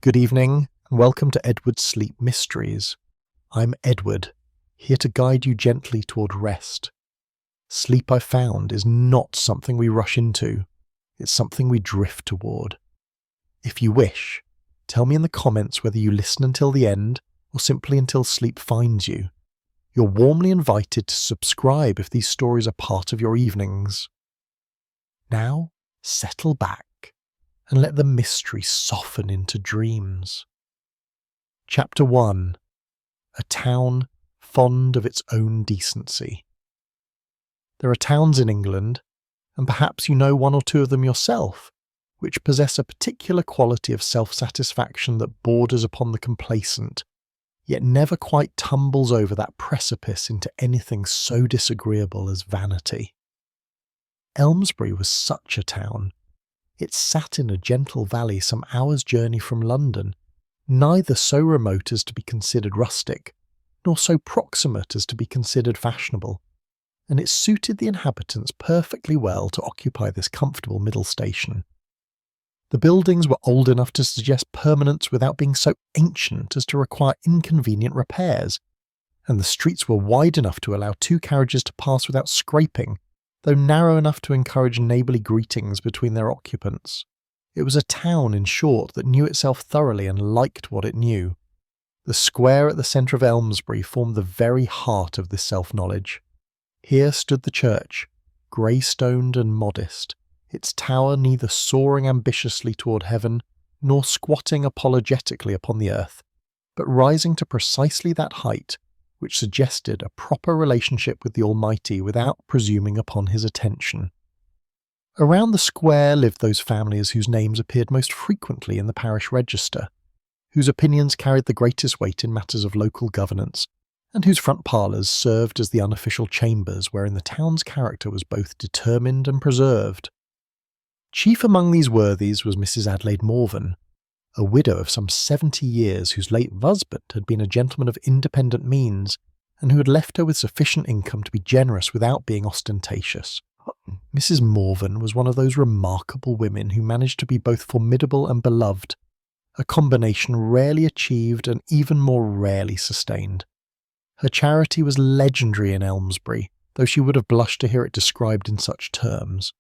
Good evening, and welcome to Edward's Sleep Mysteries. I'm Edward, here to guide you gently toward rest. Sleep, I've found, is not something we rush into. It's something we drift toward. If you wish, tell me in the comments whether you listen until the end or simply until sleep finds you. You're warmly invited to subscribe if these stories are part of your evenings. Now, settle back and let the mystery soften into dreams. Chapter 1. A town fond of its own decency. There are towns in England, and perhaps you know one or two of them yourself, which possess a particular quality of self-satisfaction that borders upon the complacent, yet never quite tumbles over that precipice into anything so disagreeable as vanity. Elmsbury was such a town. It sat in a gentle valley some hours' journey from London, neither so remote as to be considered rustic, nor so proximate as to be considered fashionable, and it suited the inhabitants perfectly well to occupy this comfortable middle station. The buildings were old enough to suggest permanence without being so ancient as to require inconvenient repairs, and the streets were wide enough to allow two carriages to pass without scraping, though narrow enough to encourage neighbourly greetings between their occupants. It was a town, in short, that knew itself thoroughly and liked what it knew. The square at the centre of Elmsbury formed the very heart of this self-knowledge. Here stood the church, grey-stoned and modest, its tower neither soaring ambitiously toward heaven nor squatting apologetically upon the earth, but rising to precisely that height which suggested a proper relationship with the Almighty without presuming upon his attention. Around the square lived those families whose names appeared most frequently in the parish register, whose opinions carried the greatest weight in matters of local governance, and whose front parlours served as the unofficial chambers wherein the town's character was both determined and preserved. Chief among these worthies was Mrs. Adelaide Morven, a widow of some 70 years whose late husband had been a gentleman of independent means, and who had left her with sufficient income to be generous without being ostentatious. Mrs. Morven was one of those remarkable women who managed to be both formidable and beloved, a combination rarely achieved and even more rarely sustained. Her charity was legendary in Elmsbury, though she would have blushed to hear it described in such terms.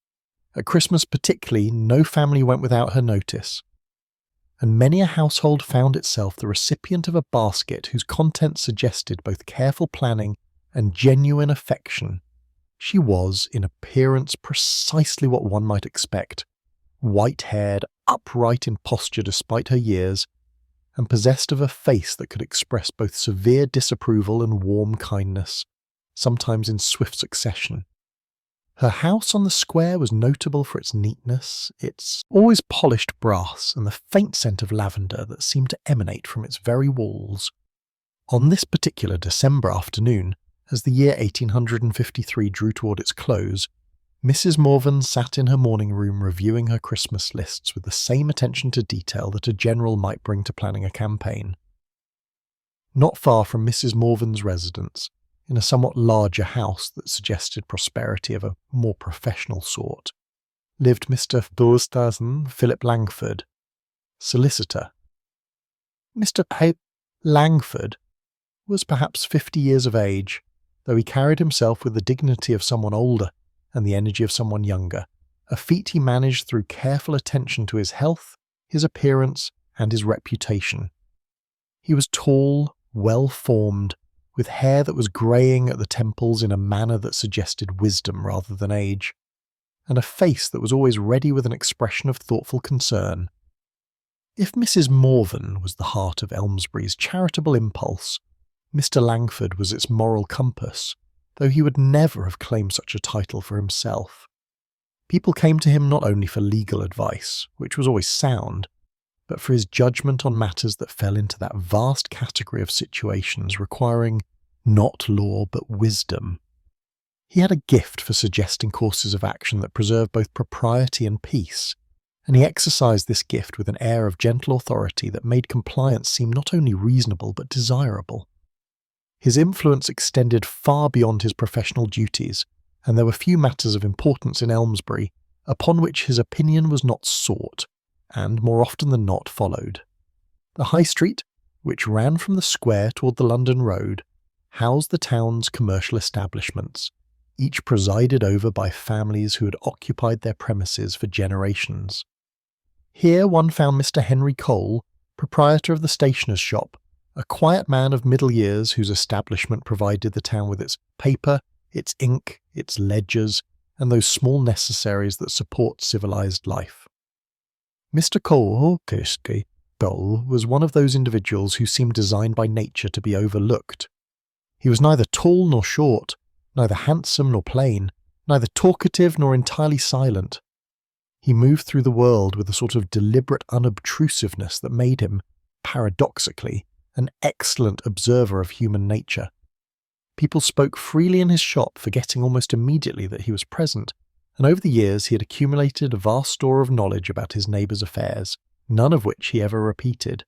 At Christmas particularly, no family went without her notice, and many a household found itself the recipient of a basket whose contents suggested both careful planning and genuine affection. She was, in appearance, precisely what one might expect, white-haired, upright in posture despite her years, and possessed of a face that could express both severe disapproval and warm kindness, sometimes in swift succession. Her house on the square was notable for its neatness, its always polished brass, and the faint scent of lavender that seemed to emanate from its very walls. On this particular December afternoon, as the year 1853 drew toward its close, Mrs. Morven sat in her morning room reviewing her Christmas lists with the same attention to detail that a general might bring to planning a campaign. Not far from Mrs. Morven's residence, in a somewhat larger house that suggested prosperity of a more professional sort, lived Mr. Philip Langford, solicitor. Mr. Langford was perhaps 50 years of age, though he carried himself with the dignity of someone older and the energy of someone younger, a feat he managed through careful attention to his health, his appearance, and his reputation. He was tall, well-formed, with hair that was greying at the temples in a manner that suggested wisdom rather than age, and a face that was always ready with an expression of thoughtful concern. If Mrs. Morven was the heart of Elmsbury's charitable impulse, Mr. Langford was its moral compass, though he would never have claimed such a title for himself. People came to him not only for legal advice, which was always sound, but for his judgment on matters that fell into that vast category of situations requiring not law but wisdom. He had a gift for suggesting courses of action that preserved both propriety and peace, and he exercised this gift with an air of gentle authority that made compliance seem not only reasonable but desirable. His influence extended far beyond his professional duties, and there were few matters of importance in Elmsbury upon which his opinion was not sought, and more often than not followed. The High Street, which ran from the square toward the London Road, housed the town's commercial establishments, each presided over by families who had occupied their premises for generations. Here one found Mr. Henry Cole, proprietor of the stationer's shop, a quiet man of middle years whose establishment provided the town with its paper, its ink, its ledgers, and those small necessaries that support civilized life. Mr. Cole was one of those individuals who seemed designed by nature to be overlooked. He was neither tall nor short, neither handsome nor plain, neither talkative nor entirely silent. He moved through the world with a sort of deliberate unobtrusiveness that made him, paradoxically, an excellent observer of human nature. People spoke freely in his shop, forgetting almost immediately that he was present, and over the years he had accumulated a vast store of knowledge about his neighbours' affairs, none of which he ever repeated.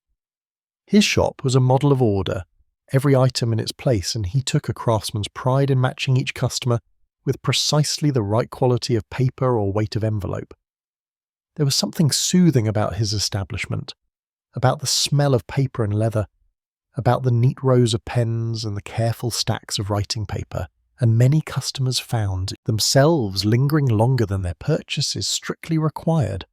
His shop was a model of order, every item in its place, and he took a craftsman's pride in matching each customer with precisely the right quality of paper or weight of envelope. There was something soothing about his establishment, about the smell of paper and leather, about the neat rows of pens and the careful stacks of writing paper, and many customers found themselves lingering longer than their purchases strictly required.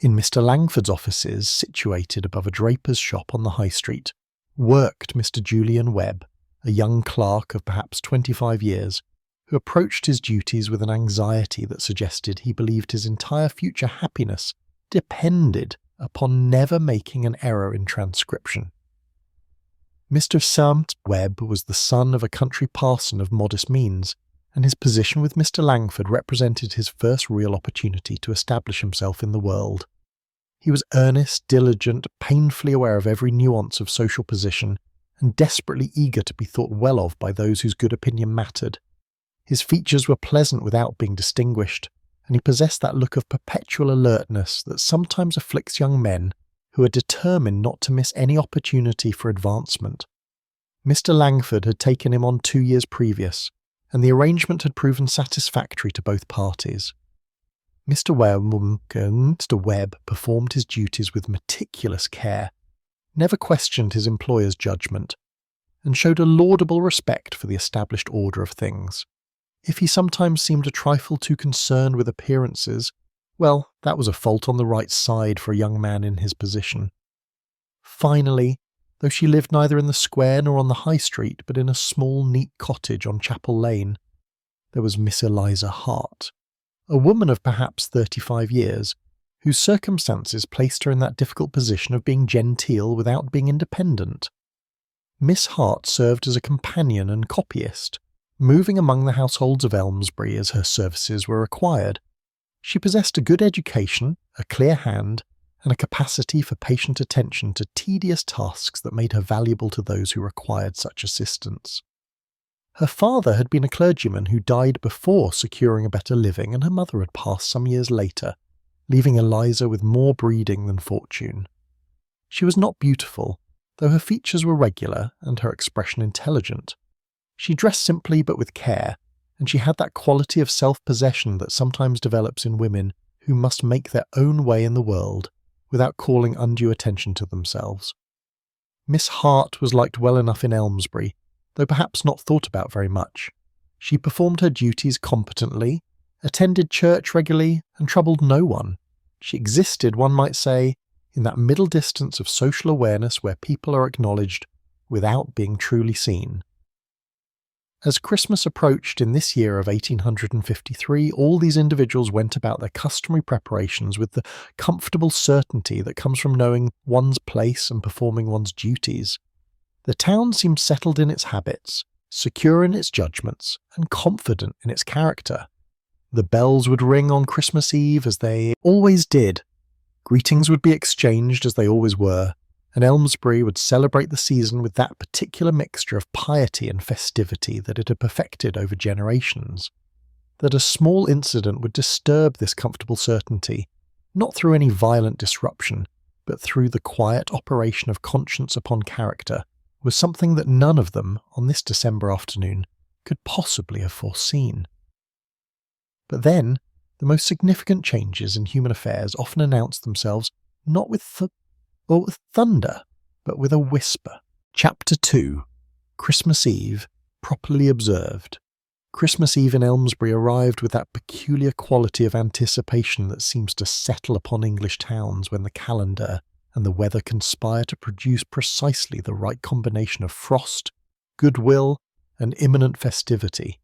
In Mr. Langford's offices, situated above a draper's shop on the High Street, worked Mr. Julian Webb, a young clerk of perhaps 25 years, who approached his duties with an anxiety that suggested he believed his entire future happiness depended upon never making an error in transcription. Mr. Samt Webb was the son of a country parson of modest means, and his position with Mr. Langford represented his first real opportunity to establish himself in the world. He was earnest, diligent, painfully aware of every nuance of social position, and desperately eager to be thought well of by those whose good opinion mattered. His features were pleasant without being distinguished, and he possessed that look of perpetual alertness that sometimes afflicts young men who are determined not to miss any opportunity for advancement. Mr. Langford had taken him on 2 years previous, and the arrangement had proven satisfactory to both parties. Mr. Webb performed his duties with meticulous care, never questioned his employer's judgment, and showed a laudable respect for the established order of things. If he sometimes seemed a trifle too concerned with appearances, well, that was a fault on the right side for a young man in his position. Finally, though she lived neither in the square nor on the High Street, but in a small, neat cottage on Chapel Lane, there was Miss Eliza Hart, a woman of perhaps 35 years, whose circumstances placed her in that difficult position of being genteel without being independent. Miss Hart served as a companion and copyist, moving among the households of Elmsbury as her services were required. She possessed a good education, a clear hand, and a capacity for patient attention to tedious tasks that made her valuable to those who required such assistance. Her father had been a clergyman who died before securing a better living, and her mother had passed some years later, leaving Eliza with more breeding than fortune. She was not beautiful, though her features were regular and her expression intelligent. She dressed simply but with care, and she had that quality of self-possession that sometimes develops in women who must make their own way in the world without calling undue attention to themselves. Miss Hart was liked well enough in Elmsbury, though perhaps not thought about very much. She performed her duties competently, attended church regularly, and troubled no one. She existed, one might say, in that middle distance of social awareness where people are acknowledged without being truly seen. As Christmas approached in this year of 1853, all these individuals went about their customary preparations with the comfortable certainty that comes from knowing one's place and performing one's duties. The town seemed settled in its habits, secure in its judgments, and confident in its character. The bells would ring on Christmas Eve as they always did. Greetings would be exchanged as they always were, and Elmsbury would celebrate the season with that particular mixture of piety and festivity that it had perfected over generations. That a small incident would disturb this comfortable certainty, not through any violent disruption, but through the quiet operation of conscience upon character, was something that none of them, on this December afternoon, could possibly have foreseen. But then, the most significant changes in human affairs often announce themselves not with thunder, but with a whisper. Chapter 2. Christmas Eve, properly observed. Christmas Eve in Elmsbury arrived with that peculiar quality of anticipation that seems to settle upon English towns when the calendar and the weather conspire to produce precisely the right combination of frost, goodwill, and imminent festivity.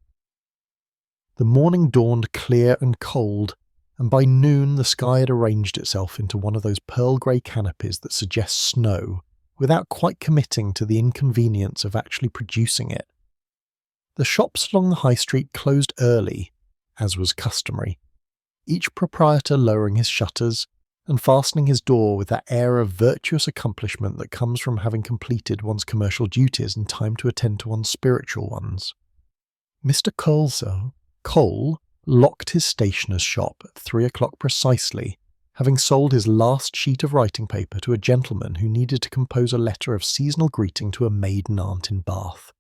The morning dawned clear and cold, and by noon the sky had arranged itself into one of those pearl-grey canopies that suggest snow, without quite committing to the inconvenience of actually producing it. The shops along the high street closed early, as was customary, each proprietor lowering his shutters and fastening his door with that air of virtuous accomplishment that comes from having completed one's commercial duties in time to attend to one's spiritual ones. Mr. Cole locked his stationer's shop at 3 o'clock precisely, having sold his last sheet of writing paper to a gentleman who needed to compose a letter of seasonal greeting to a maiden aunt in Bath.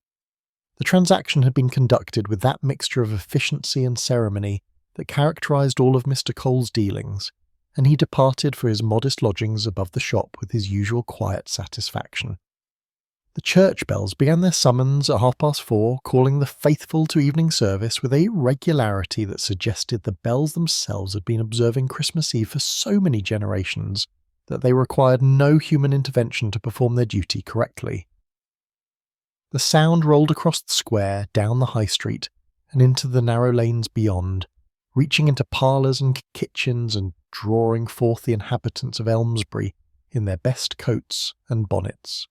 The transaction had been conducted with that mixture of efficiency and ceremony that characterised all of Mr. Cole's dealings, and he departed for his modest lodgings above the shop with his usual quiet satisfaction. The church bells began their summons at 4:30, calling the faithful to evening service with a regularity that suggested the bells themselves had been observing Christmas Eve for so many generations that they required no human intervention to perform their duty correctly. The sound rolled across the square, down the high street, and into the narrow lanes beyond, reaching into parlours and kitchens and drawing forth the inhabitants of Elmsbury in their best coats and bonnets.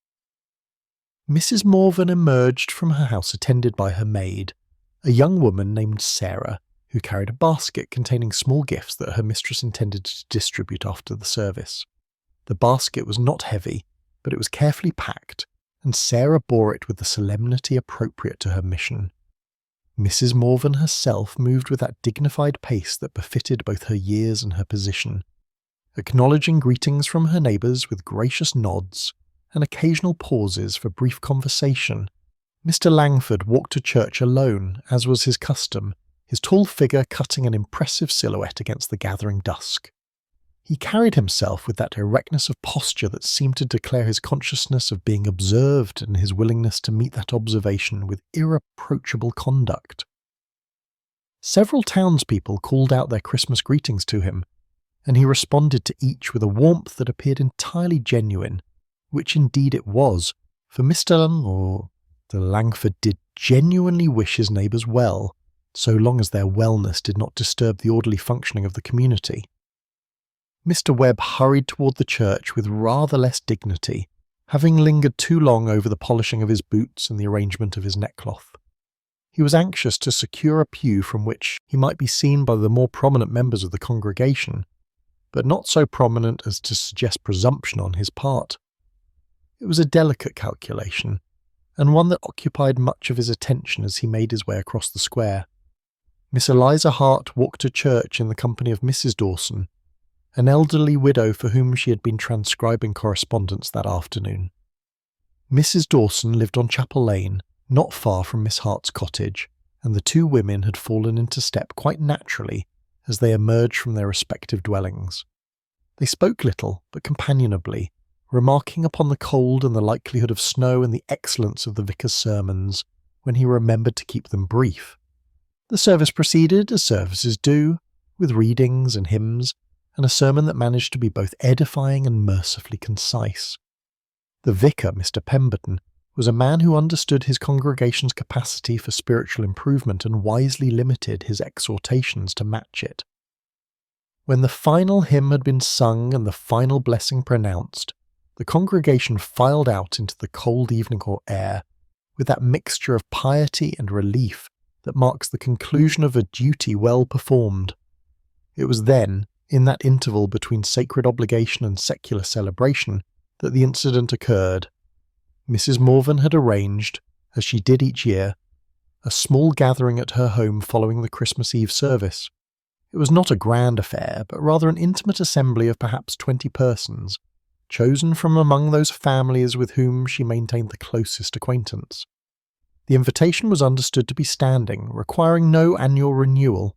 Mrs. Morven emerged from her house attended by her maid, a young woman named Sarah, who carried a basket containing small gifts that her mistress intended to distribute after the service. The basket was not heavy, but it was carefully packed, and Sarah bore it with the solemnity appropriate to her mission. Mrs. Morven herself moved with that dignified pace that befitted both her years and her position, acknowledging greetings from her neighbours with gracious nods and occasional pauses for brief conversation. Mr. Langford walked to church alone, as was his custom, his tall figure cutting an impressive silhouette against the gathering dusk. He carried himself with that erectness of posture that seemed to declare his consciousness of being observed and his willingness to meet that observation with irreproachable conduct. Several townspeople called out their Christmas greetings to him, and he responded to each with a warmth that appeared entirely genuine, which indeed it was, for Mr. Langford did genuinely wish his neighbours well, so long as their wellness did not disturb the orderly functioning of the community. Mr. Webb hurried toward the church with rather less dignity, having lingered too long over the polishing of his boots and the arrangement of his neckcloth. He was anxious to secure a pew from which he might be seen by the more prominent members of the congregation, but not so prominent as to suggest presumption on his part. It was a delicate calculation, and one that occupied much of his attention as he made his way across the square. Miss Eliza Hart walked to church in the company of Mrs. Dawson, an elderly widow for whom she had been transcribing correspondence that afternoon. Mrs. Dawson lived on Chapel Lane, not far from Miss Hart's cottage, and the two women had fallen into step quite naturally as they emerged from their respective dwellings. They spoke little, but companionably, remarking upon the cold and the likelihood of snow and the excellence of the vicar's sermons, when he remembered to keep them brief. The service proceeded, as services do, with readings and hymns, and a sermon that managed to be both edifying and mercifully concise. The vicar, Mr. Pemberton, was a man who understood his congregation's capacity for spiritual improvement and wisely limited his exhortations to match it. When the final hymn had been sung and the final blessing pronounced, the congregation filed out into the cold evening air with that mixture of piety and relief that marks the conclusion of a duty well performed. It was then, in that interval between sacred obligation and secular celebration, that the incident occurred. Mrs. Morven had arranged, as she did each year, a small gathering at her home following the Christmas Eve service. It was not a grand affair, but rather an intimate assembly of perhaps 20 persons, chosen from among those families with whom she maintained the closest acquaintance. The invitation was understood to be standing, requiring no annual renewal,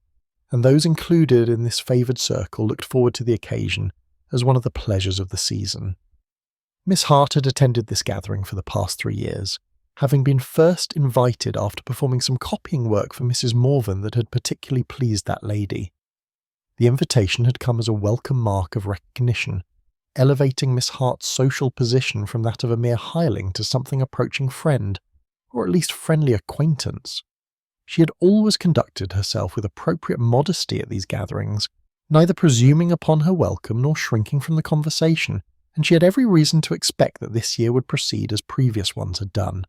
and those included in this favoured circle looked forward to the occasion as one of the pleasures of the season. Miss Hart had attended this gathering for the past 3 years, having been first invited after performing some copying work for Mrs. Morven that had particularly pleased that lady. The invitation had come as a welcome mark of recognition, elevating Miss Hart's social position from that of a mere hireling to something approaching friend, or at least friendly acquaintance. She had always conducted herself with appropriate modesty at these gatherings, neither presuming upon her welcome nor shrinking from the conversation, and she had every reason to expect that this year would proceed as previous ones had done.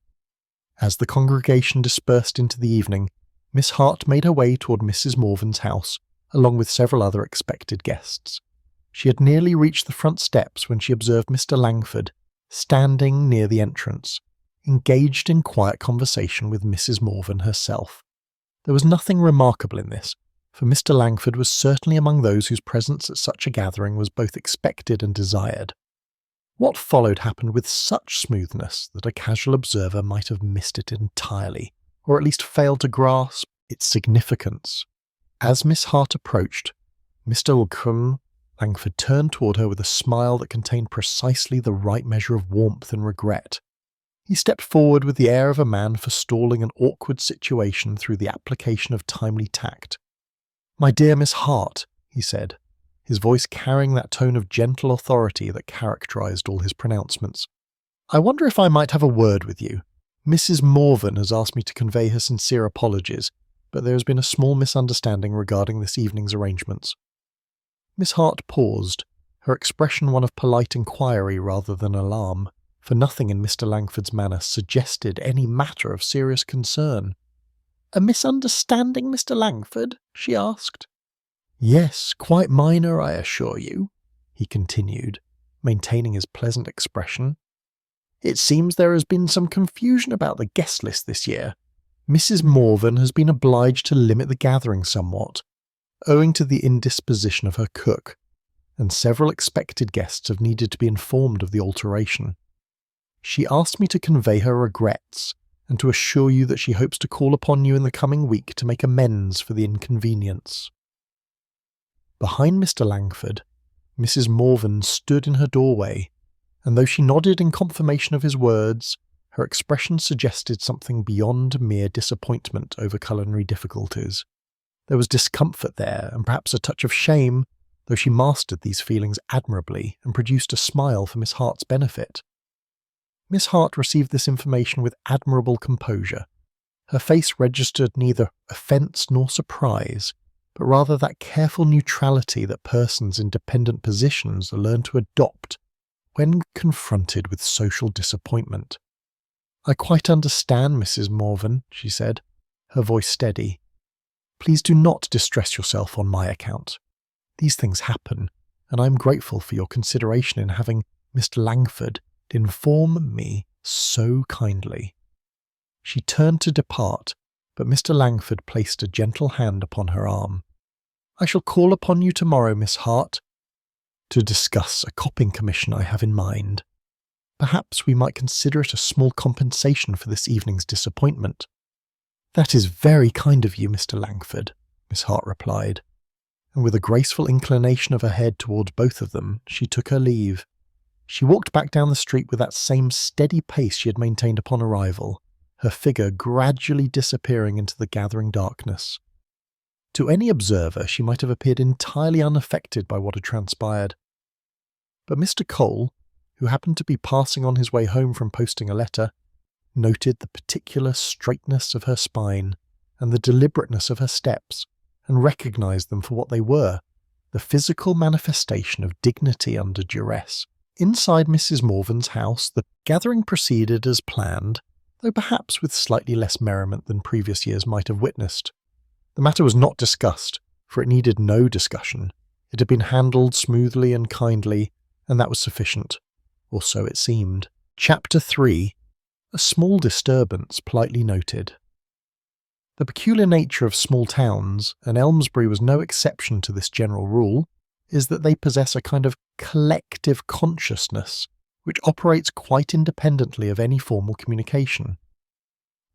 As the congregation dispersed into the evening, Miss Hart made her way toward Mrs. Morven's house, along with several other expected guests. She had nearly reached the front steps when she observed Mr. Langford, standing near the entrance, engaged in quiet conversation with Mrs. Morven herself. There was nothing remarkable in this, for Mr. Langford was certainly among those whose presence at such a gathering was both expected and desired. What followed happened with such smoothness that a casual observer might have missed it entirely, or at least failed to grasp its significance. As Miss Hart approached, Mr. Langford turned toward her with a smile that contained precisely the right measure of warmth and regret. He stepped forward with the air of a man forestalling an awkward situation through the application of timely tact. "My dear Miss Hart," he said, his voice carrying that tone of gentle authority that characterized all his pronouncements. "I wonder if I might have a word with you. Mrs. Morven has asked me to convey her sincere apologies, but there has been a small misunderstanding regarding this evening's arrangements." Miss Hart paused, her expression one of polite inquiry rather than alarm, for nothing in Mr. Langford's manner suggested any matter of serious concern. "A misunderstanding, Mr. Langford?" she asked. "Yes, quite minor, I assure you," he continued, maintaining his pleasant expression. "It seems there has been some confusion about the guest list this year. Mrs. Morven has been obliged to limit the gathering somewhat, owing to the indisposition of her cook, and several expected guests have needed to be informed of the alteration. She asked me to convey her regrets, and to assure you that she hopes to call upon you in the coming week to make amends for the inconvenience." Behind Mr. Langford, Mrs. Morven stood in her doorway, and though she nodded in confirmation of his words, her expression suggested something beyond mere disappointment over culinary difficulties. There was discomfort there, and perhaps a touch of shame, though she mastered these feelings admirably and produced a smile for Miss Hart's benefit. Miss Hart received this information with admirable composure. Her face registered neither offence nor surprise, but rather that careful neutrality that persons in dependent positions learn to adopt when confronted with social disappointment. "I quite understand, Mrs. Morven," she said, her voice steady. "Please do not distress yourself on my account. These things happen, and I am grateful for your consideration in having Mr. Langford inform me so kindly." She turned to depart, but Mr. Langford placed a gentle hand upon her arm. "I shall call upon you tomorrow, Miss Hart, to discuss a copying commission I have in mind. Perhaps we might consider it a small compensation for this evening's disappointment." "That is very kind of you, Mr. Langford," Miss Hart replied, and with a graceful inclination of her head towards both of them, she took her leave. She walked back down the street with that same steady pace she had maintained upon arrival, her figure gradually disappearing into the gathering darkness. To any observer, she might have appeared entirely unaffected by what had transpired. But Mr. Cole, who happened to be passing on his way home from posting a letter, noted the particular straightness of her spine and the deliberateness of her steps, and recognized them for what they were, the physical manifestation of dignity under duress. Inside Mrs. Morven's house, the gathering proceeded as planned, though perhaps with slightly less merriment than previous years might have witnessed. The matter was not discussed, for it needed no discussion. It had been handled smoothly and kindly, and that was sufficient, or so it seemed. Chapter 3. A small disturbance politely noted. The peculiar nature of small towns, and Elmsbury was no exception to this general rule, is that they possess a kind of collective consciousness which operates quite independently of any formal communication.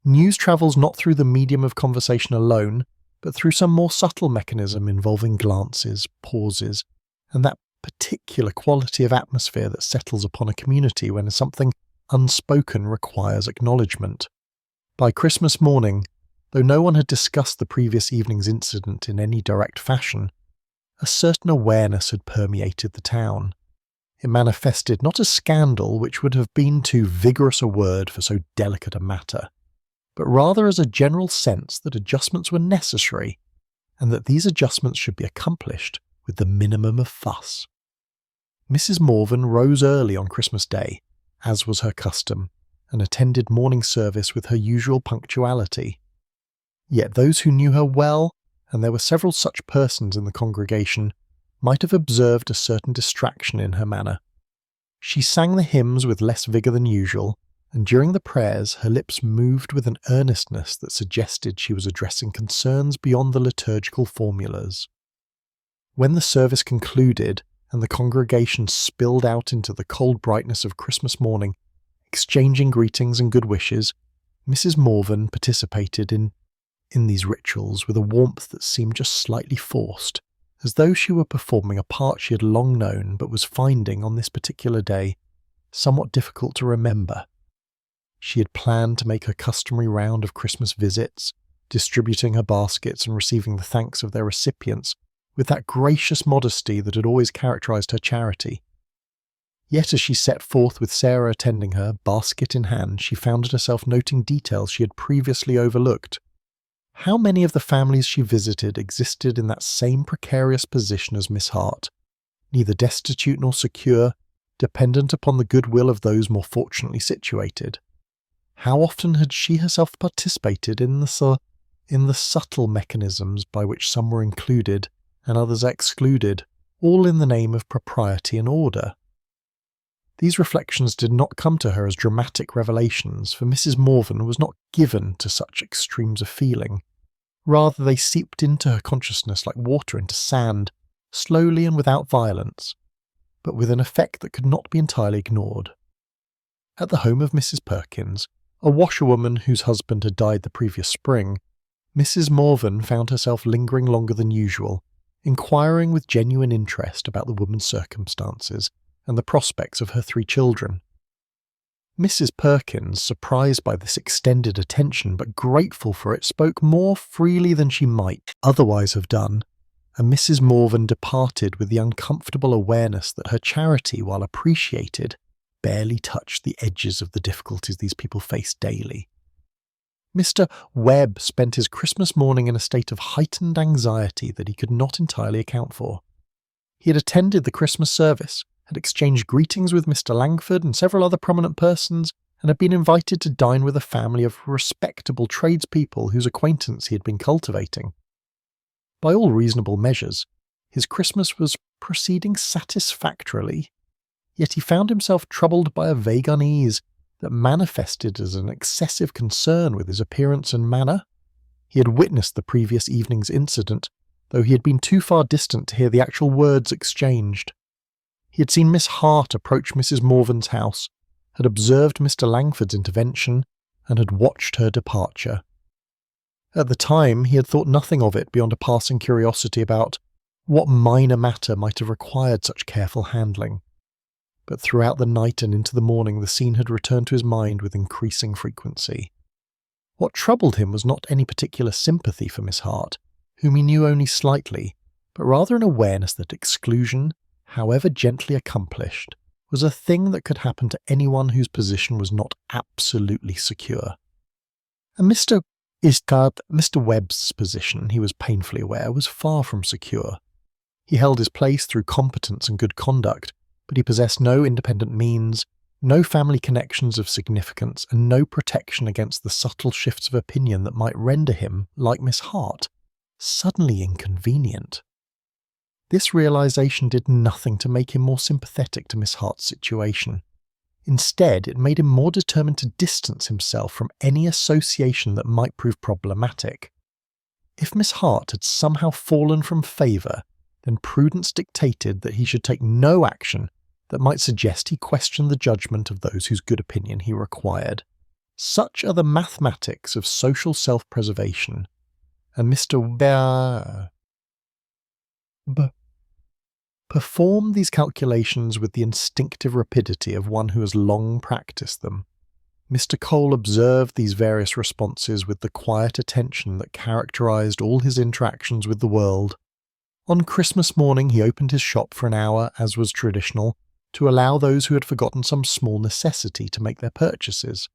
News travels not through the medium of conversation alone, but through some more subtle mechanism involving glances, pauses, and that particular quality of atmosphere that settles upon a community when something unspoken requires acknowledgement. By Christmas morning, though no one had discussed the previous evening's incident in any direct fashion, a certain awareness had permeated the town. It manifested not as scandal, which would have been too vigorous a word for so delicate a matter, but rather as a general sense that adjustments were necessary, and that these adjustments should be accomplished with the minimum of fuss. Mrs. Morven rose early on Christmas Day, as was her custom, and attended morning service with her usual punctuality. Yet those who knew her well, and there were several such persons in the congregation, might have observed a certain distraction in her manner. She sang the hymns with less vigour than usual, and during the prayers her lips moved with an earnestness that suggested she was addressing concerns beyond the liturgical formulas. When the service concluded, and the congregation spilled out into the cold brightness of Christmas morning, exchanging greetings and good wishes, Mrs. Morven participated in these rituals with a warmth that seemed just slightly forced, as though she were performing a part she had long known but was finding on this particular day somewhat difficult to remember. She had planned to make her customary round of Christmas visits, distributing her baskets and receiving the thanks of their recipients with that gracious modesty that had always characterized her charity. Yet as she set forth with Sarah attending her, basket in hand, she found herself noting details she had previously overlooked. How many of the families she visited existed in that same precarious position as Miss Hart, neither destitute nor secure, dependent upon the goodwill of those more fortunately situated? How often had she herself participated in the subtle mechanisms by which some were included and others excluded, all in the name of propriety and order? These reflections did not come to her as dramatic revelations, for Mrs. Morven was not given to such extremes of feeling. Rather, they seeped into her consciousness like water into sand, slowly and without violence, but with an effect that could not be entirely ignored. At the home of Mrs. Perkins, a washerwoman whose husband had died the previous spring, Mrs. Morven found herself lingering longer than usual, inquiring with genuine interest about the woman's circumstances and the prospects of her 3 children. Mrs. Perkins, surprised by this extended attention but grateful for it, spoke more freely than she might otherwise have done, and Mrs. Morven departed with the uncomfortable awareness that her charity, while appreciated, barely touched the edges of the difficulties these people faced daily. Mr. Webb spent his Christmas morning in a state of heightened anxiety that he could not entirely account for. He had attended the Christmas service, had exchanged greetings with Mr. Langford and several other prominent persons, and had been invited to dine with a family of respectable tradespeople whose acquaintance he had been cultivating. By all reasonable measures, his Christmas was proceeding satisfactorily, yet he found himself troubled by a vague unease that manifested as an excessive concern with his appearance and manner. He had witnessed the previous evening's incident, though he had been too far distant to hear the actual words exchanged. He had seen Miss Hart approach Mrs. Morven's house, had observed Mr. Langford's intervention, and had watched her departure. At the time, he had thought nothing of it beyond a passing curiosity about what minor matter might have required such careful handling. But throughout the night and into the morning the scene had returned to his mind with increasing frequency. What troubled him was not any particular sympathy for Miss Hart, whom he knew only slightly, but rather an awareness that exclusion, however gently accomplished, was a thing that could happen to anyone whose position was not absolutely secure. And Mr. Webb's position, he was painfully aware, was far from secure. He held his place through competence and good conduct, but he possessed no independent means, no family connections of significance, and no protection against the subtle shifts of opinion that might render him, like Miss Hart, suddenly inconvenient. This realization did nothing to make him more sympathetic to Miss Hart's situation. Instead, it made him more determined to distance himself from any association that might prove problematic. If Miss Hart had somehow fallen from favour, then prudence dictated that he should take no action that might suggest he questioned the judgment of those whose good opinion he required. Such are the mathematics of social self-preservation, and Mr. performed these calculations with the instinctive rapidity of one who has long practiced them. Mr. Cole observed these various responses with the quiet attention that characterized all his interactions with the world. On Christmas morning he opened his shop for an hour, as was traditional, to allow those who had forgotten some small necessity to make their purchases.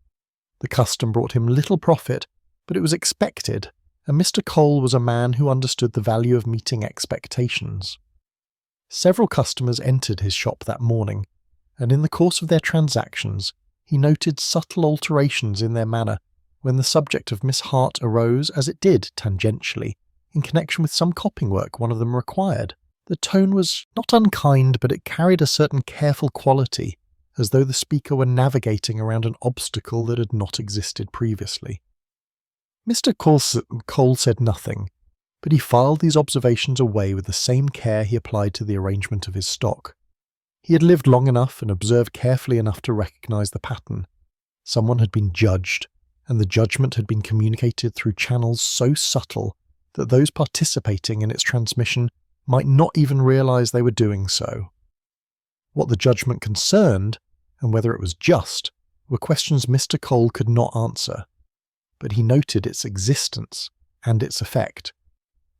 The custom brought him little profit, but it was expected, and Mr. Cole was a man who understood the value of meeting expectations. Several customers entered his shop that morning, and in the course of their transactions he noted subtle alterations in their manner when the subject of Miss Hart arose, as it did tangentially, in connection with some copying work one of them required. The tone was not unkind, but it carried a certain careful quality, as though the speaker were navigating around an obstacle that had not existed previously. Mr. Cole said nothing, but he filed these observations away with the same care he applied to the arrangement of his stock. He had lived long enough and observed carefully enough to recognize the pattern. Someone had been judged, and the judgment had been communicated through channels so subtle that those participating in its transmission might not even realize they were doing so. What the judgment concerned, and whether it was just, were questions Mr. Cole could not answer, but he noted its existence and its effect,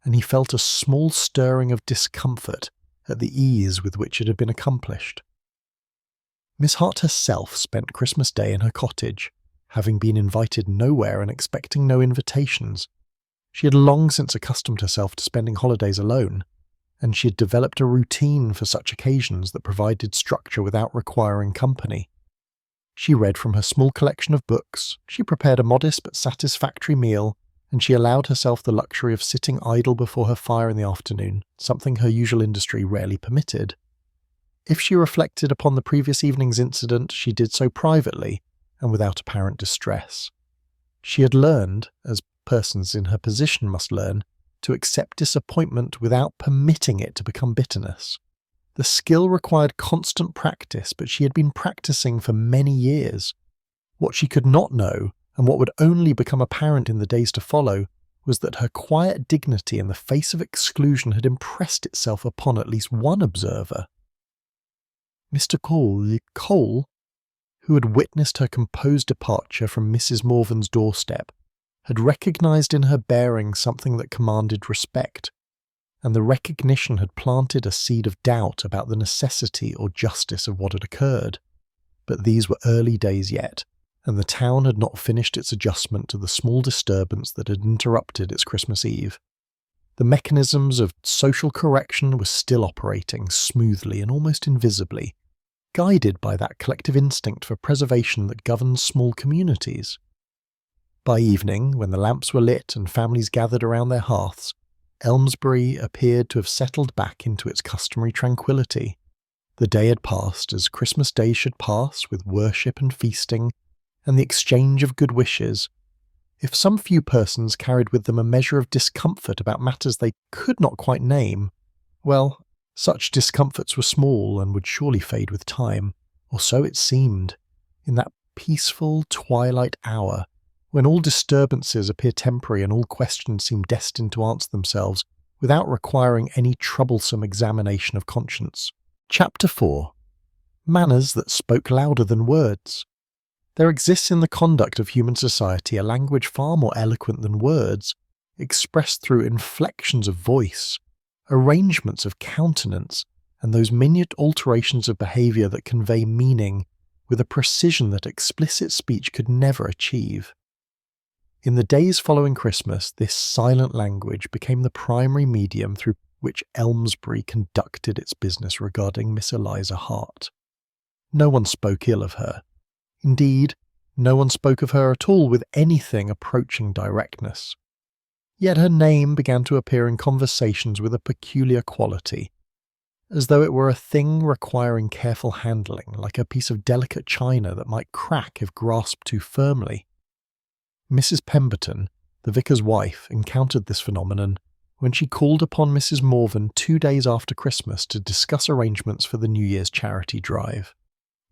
and he felt a small stirring of discomfort at the ease with which it had been accomplished. Miss Hart herself spent Christmas Day in her cottage, having been invited nowhere and expecting no invitations. She had long since accustomed herself to spending holidays alone, and she had developed a routine for such occasions that provided structure without requiring company. She read from her small collection of books, she prepared a modest but satisfactory meal, and she allowed herself the luxury of sitting idle before her fire in the afternoon, something her usual industry rarely permitted. If she reflected upon the previous evening's incident, she did so privately and without apparent distress. She had learned, as persons in her position must learn, to accept disappointment without permitting it to become bitterness. The skill required constant practice, but she had been practicing for many years. What she could not know, and what would only become apparent in the days to follow, was that her quiet dignity in the face of exclusion had impressed itself upon at least one observer. Mr. Cole, who had witnessed her composed departure from Mrs. Morven's doorstep, had recognized in her bearing something that commanded respect, and the recognition had planted a seed of doubt about the necessity or justice of what had occurred. But these were early days yet, and the town had not finished its adjustment to the small disturbance that had interrupted its Christmas Eve. The mechanisms of social correction were still operating smoothly and almost invisibly, guided by that collective instinct for preservation that governs small communities. By evening, when the lamps were lit and families gathered around their hearths, Elmsbury appeared to have settled back into its customary tranquillity. The day had passed as Christmas Day should pass, with worship and feasting, and the exchange of good wishes. If some few persons carried with them a measure of discomfort about matters they could not quite name, well, such discomforts were small and would surely fade with time, or so it seemed, in that peaceful twilight hour, when all disturbances appear temporary and all questions seem destined to answer themselves without requiring any troublesome examination of conscience. Chapter 4. Manners that spoke louder than words. There exists in the conduct of human society a language far more eloquent than words, expressed through inflections of voice, arrangements of countenance, and those minute alterations of behaviour that convey meaning with a precision that explicit speech could never achieve. In the days following Christmas, this silent language became the primary medium through which Elmsbury conducted its business regarding Miss Eliza Hart. No one spoke ill of her. Indeed, no one spoke of her at all with anything approaching directness. Yet her name began to appear in conversations with a peculiar quality, as though it were a thing requiring careful handling, like a piece of delicate china that might crack if grasped too firmly. Mrs. Pemberton, the vicar's wife, encountered this phenomenon when she called upon Mrs. Morven 2 days after Christmas to discuss arrangements for the New Year's charity drive.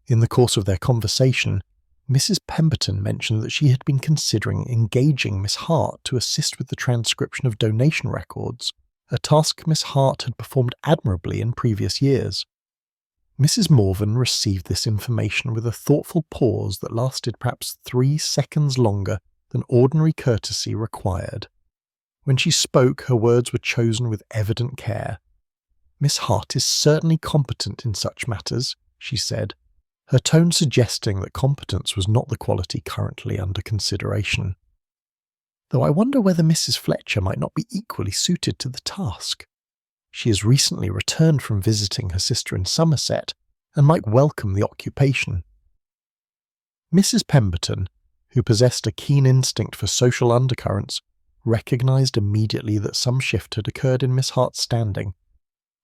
In the course of their conversation, Mrs. Pemberton mentioned that she had been considering engaging Miss Hart to assist with the transcription of donation records a task Miss Hart had performed admirably in previous years. Mrs. Morven received this information with a thoughtful pause that lasted perhaps 3 seconds longer than ordinary courtesy required. When she spoke, her words were chosen with evident care. "Miss Hart is certainly competent in such matters," she said, her tone suggesting that competence was not the quality currently under consideration. "Though I wonder whether Mrs. Fletcher might not be equally suited to the task. She has recently returned from visiting her sister in Somerset, and might welcome the occupation." Mrs. Pemberton, who possessed a keen instinct for social undercurrents, recognised immediately that some shift had occurred in Miss Hart's standing,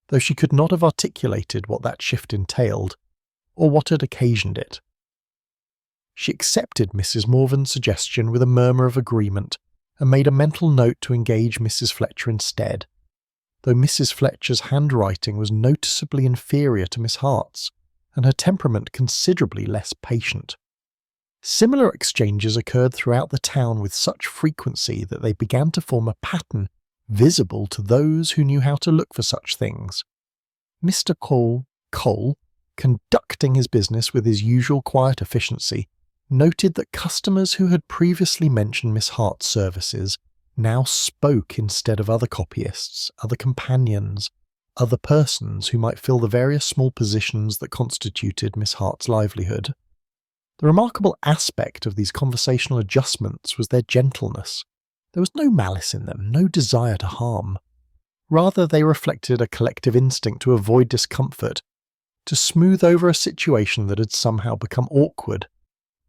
though she could not have articulated what that shift entailed, or what had occasioned it. She accepted Mrs. Morven's suggestion with a murmur of agreement, and made a mental note to engage Mrs. Fletcher instead, though Mrs. Fletcher's handwriting was noticeably inferior to Miss Hart's, and her temperament considerably less patient. Similar exchanges occurred throughout the town with such frequency that they began to form a pattern visible to those who knew how to look for such things. Mr. Cole, conducting his business with his usual quiet efficiency, noted that customers who had previously mentioned Miss Hart's services now spoke instead of other copyists, other companions, other persons who might fill the various small positions that constituted Miss Hart's livelihood. The remarkable aspect of these conversational adjustments was their gentleness. There was no malice in them, no desire to harm. Rather, they reflected a collective instinct to avoid discomfort, to smooth over a situation that had somehow become awkward,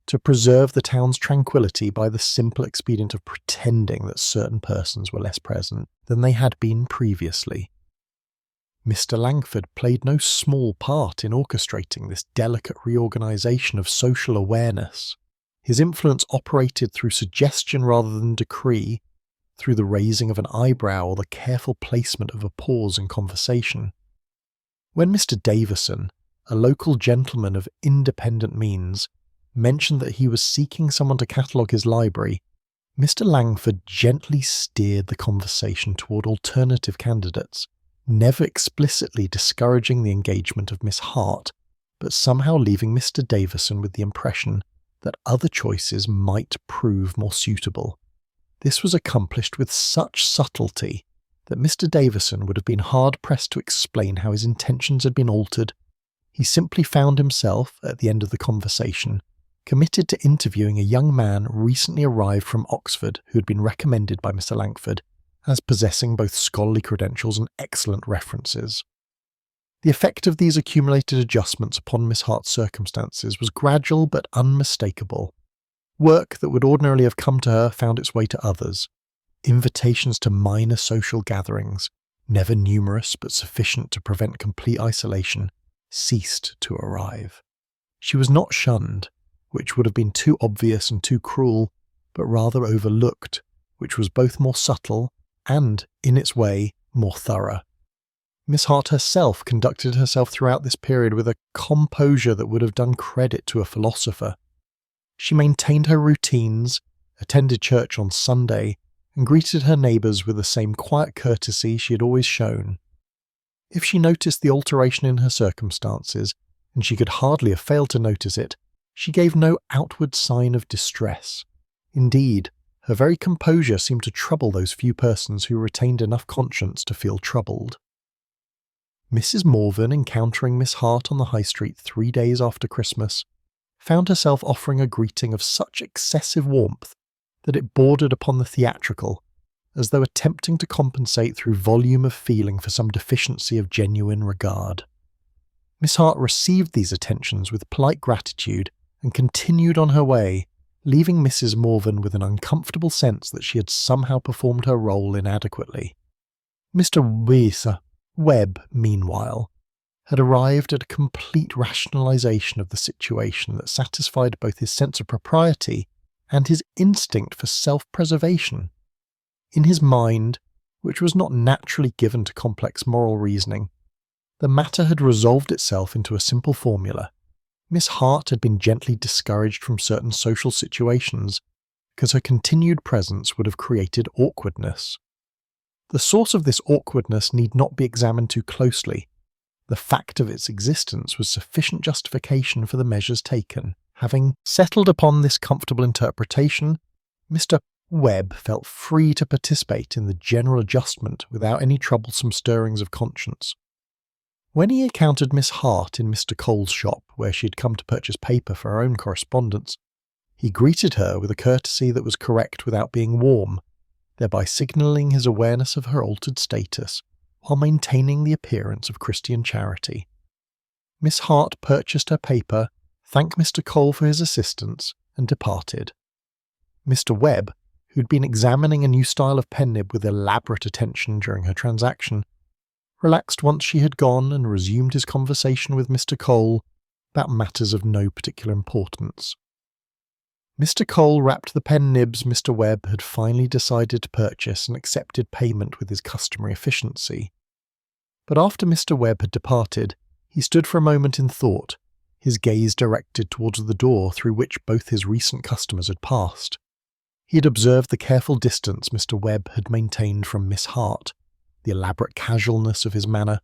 to preserve the town's tranquillity by the simple expedient of pretending that certain persons were less present than they had been previously. Mr. Langford played no small part in orchestrating this delicate reorganisation of social awareness. His influence operated through suggestion rather than decree, through the raising of an eyebrow or the careful placement of a pause in conversation. When Mr. Davison, a local gentleman of independent means, mentioned that he was seeking someone to catalogue his library, Mr. Langford gently steered the conversation toward alternative candidates, never explicitly discouraging the engagement of Miss Hart, but somehow leaving Mr. Davison with the impression that other choices might prove more suitable. This was accomplished with such subtlety that Mr. Davison would have been hard-pressed to explain how his intentions had been altered. He simply found himself, at the end of the conversation, committed to interviewing a young man recently arrived from Oxford who had been recommended by Mr. Langford as possessing both scholarly credentials and excellent references. The effect of these accumulated adjustments upon Miss Hart's circumstances was gradual but unmistakable. Work that would ordinarily have come to her found its way to others. Invitations to minor social gatherings, never numerous but sufficient to prevent complete isolation, ceased to arrive. She was not shunned, which would have been too obvious and too cruel, but rather overlooked, which was both more subtle and, in its way, more thorough. Miss Hart herself conducted herself throughout this period with a composure that would have done credit to a philosopher. She maintained her routines, attended church on Sunday, and greeted her neighbours with the same quiet courtesy she had always shown. If she noticed the alteration in her circumstances, and she could hardly have failed to notice it, she gave no outward sign of distress. Indeed, her very composure seemed to trouble those few persons who retained enough conscience to feel troubled. Mrs. Morven, encountering Miss Hart on the High Street 3 days after Christmas, found herself offering a greeting of such excessive warmth that it bordered upon the theatrical, as though attempting to compensate through volume of feeling for some deficiency of genuine regard. Miss Hart received these attentions with polite gratitude and continued on her way, leaving Mrs. Morven with an uncomfortable sense that she had somehow performed her role inadequately. Mr. Webb, meanwhile, had arrived at a complete rationalisation of the situation that satisfied both his sense of propriety and his instinct for self-preservation. In his mind, which was not naturally given to complex moral reasoning, the matter had resolved itself into a simple formula. Miss Hart had been gently discouraged from certain social situations because her continued presence would have created awkwardness. The source of this awkwardness need not be examined too closely. The fact of its existence was sufficient justification for the measures taken. Having settled upon this comfortable interpretation, Mr. Webb felt free to participate in the general adjustment without any troublesome stirrings of conscience. When he encountered Miss Hart in Mr. Cole's shop, where she had come to purchase paper for her own correspondence, he greeted her with a courtesy that was correct without being warm, thereby signalling his awareness of her altered status, while maintaining the appearance of Christian charity. Miss Hart purchased her paper, thanked Mr. Cole for his assistance, and departed. Mr. Webb, who had been examining a new style of pen nib with elaborate attention during her transaction, relaxed once she had gone and resumed his conversation with Mr. Cole about matters of no particular importance. Mr. Cole wrapped the pen nibs Mr. Webb had finally decided to purchase and accepted payment with his customary efficiency. But after Mr. Webb had departed, he stood for a moment in thought, his gaze directed towards the door through which both his recent customers had passed. He had observed the careful distance Mr. Webb had maintained from Miss Hart, the elaborate casualness of his manner,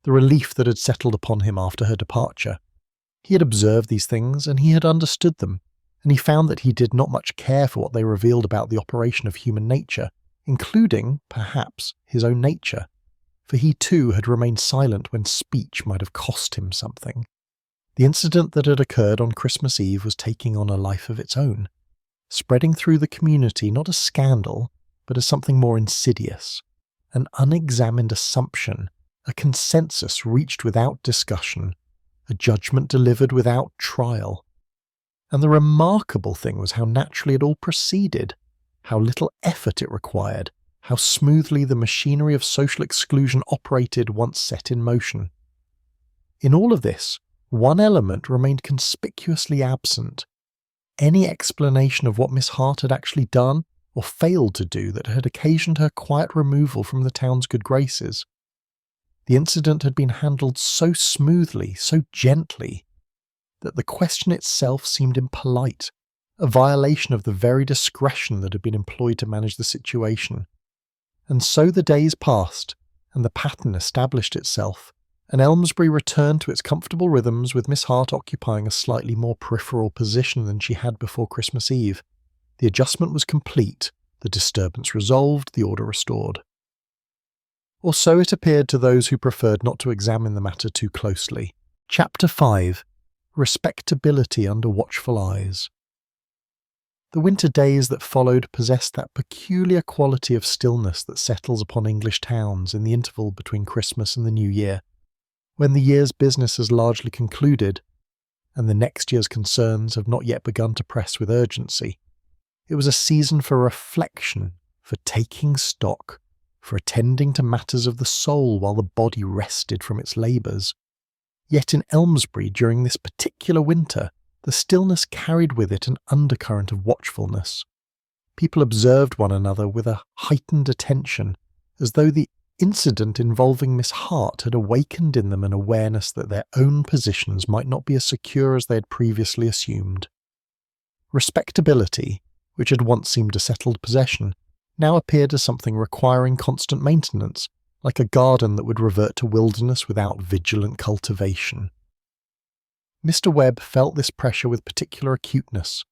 the relief that had settled upon him after her departure. He had observed these things, and he had understood them, and he found that he did not much care for what they revealed about the operation of human nature, including, perhaps, his own nature, for he too had remained silent when speech might have cost him something. The incident that had occurred on Christmas Eve was taking on a life of its own, spreading through the community not as scandal, but as something more insidious, an unexamined assumption, a consensus reached without discussion, a judgment delivered without trial. And the remarkable thing was how naturally it all proceeded, how little effort it required, how smoothly the machinery of social exclusion operated once set in motion. In all of this, one element remained conspicuously absent: any explanation of what Miss Hart had actually done or failed to do that had occasioned her quiet removal from the town's good graces. The incident had been handled so smoothly, so gently, that the question itself seemed impolite, a violation of the very discretion that had been employed to manage the situation. And so the days passed, and the pattern established itself, and Elmsbury returned to its comfortable rhythms, with Miss Hart occupying a slightly more peripheral position than she had before Christmas Eve. The adjustment was complete, the disturbance resolved, the order restored. Or so it appeared to those who preferred not to examine the matter too closely. Chapter 5. Respectability under watchful eyes. The winter days that followed possessed that peculiar quality of stillness that settles upon English towns in the interval between Christmas and the New Year, when the year's business has largely concluded, and the next year's concerns have not yet begun to press with urgency. It was a season for reflection, for taking stock, for attending to matters of the soul while the body rested from its labours. Yet in Elmsbury during this particular winter, the stillness carried with it an undercurrent of watchfulness. People observed one another with a heightened attention, as though the incident involving Miss Hart had awakened in them an awareness that their own positions might not be as secure as they had previously assumed. Respectability, which had once seemed a settled possession, now appeared as something requiring constant maintenance, like a garden that would revert to wilderness without vigilant cultivation. Mr. Webb felt this pressure with particular acuteness.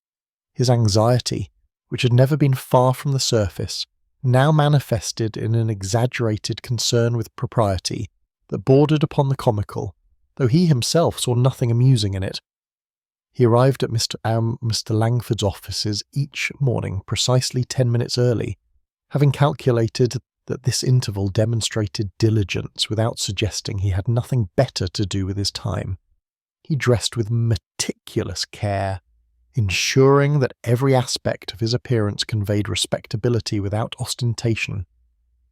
His anxiety, which had never been far from the surface, now manifested in an exaggerated concern with propriety that bordered upon the comical, though he himself saw nothing amusing in it. He arrived at Mr. Langford's offices each morning precisely 10 minutes early, having calculated that this interval demonstrated diligence without suggesting he had nothing better to do with his time. He dressed with meticulous care, ensuring that every aspect of his appearance conveyed respectability without ostentation.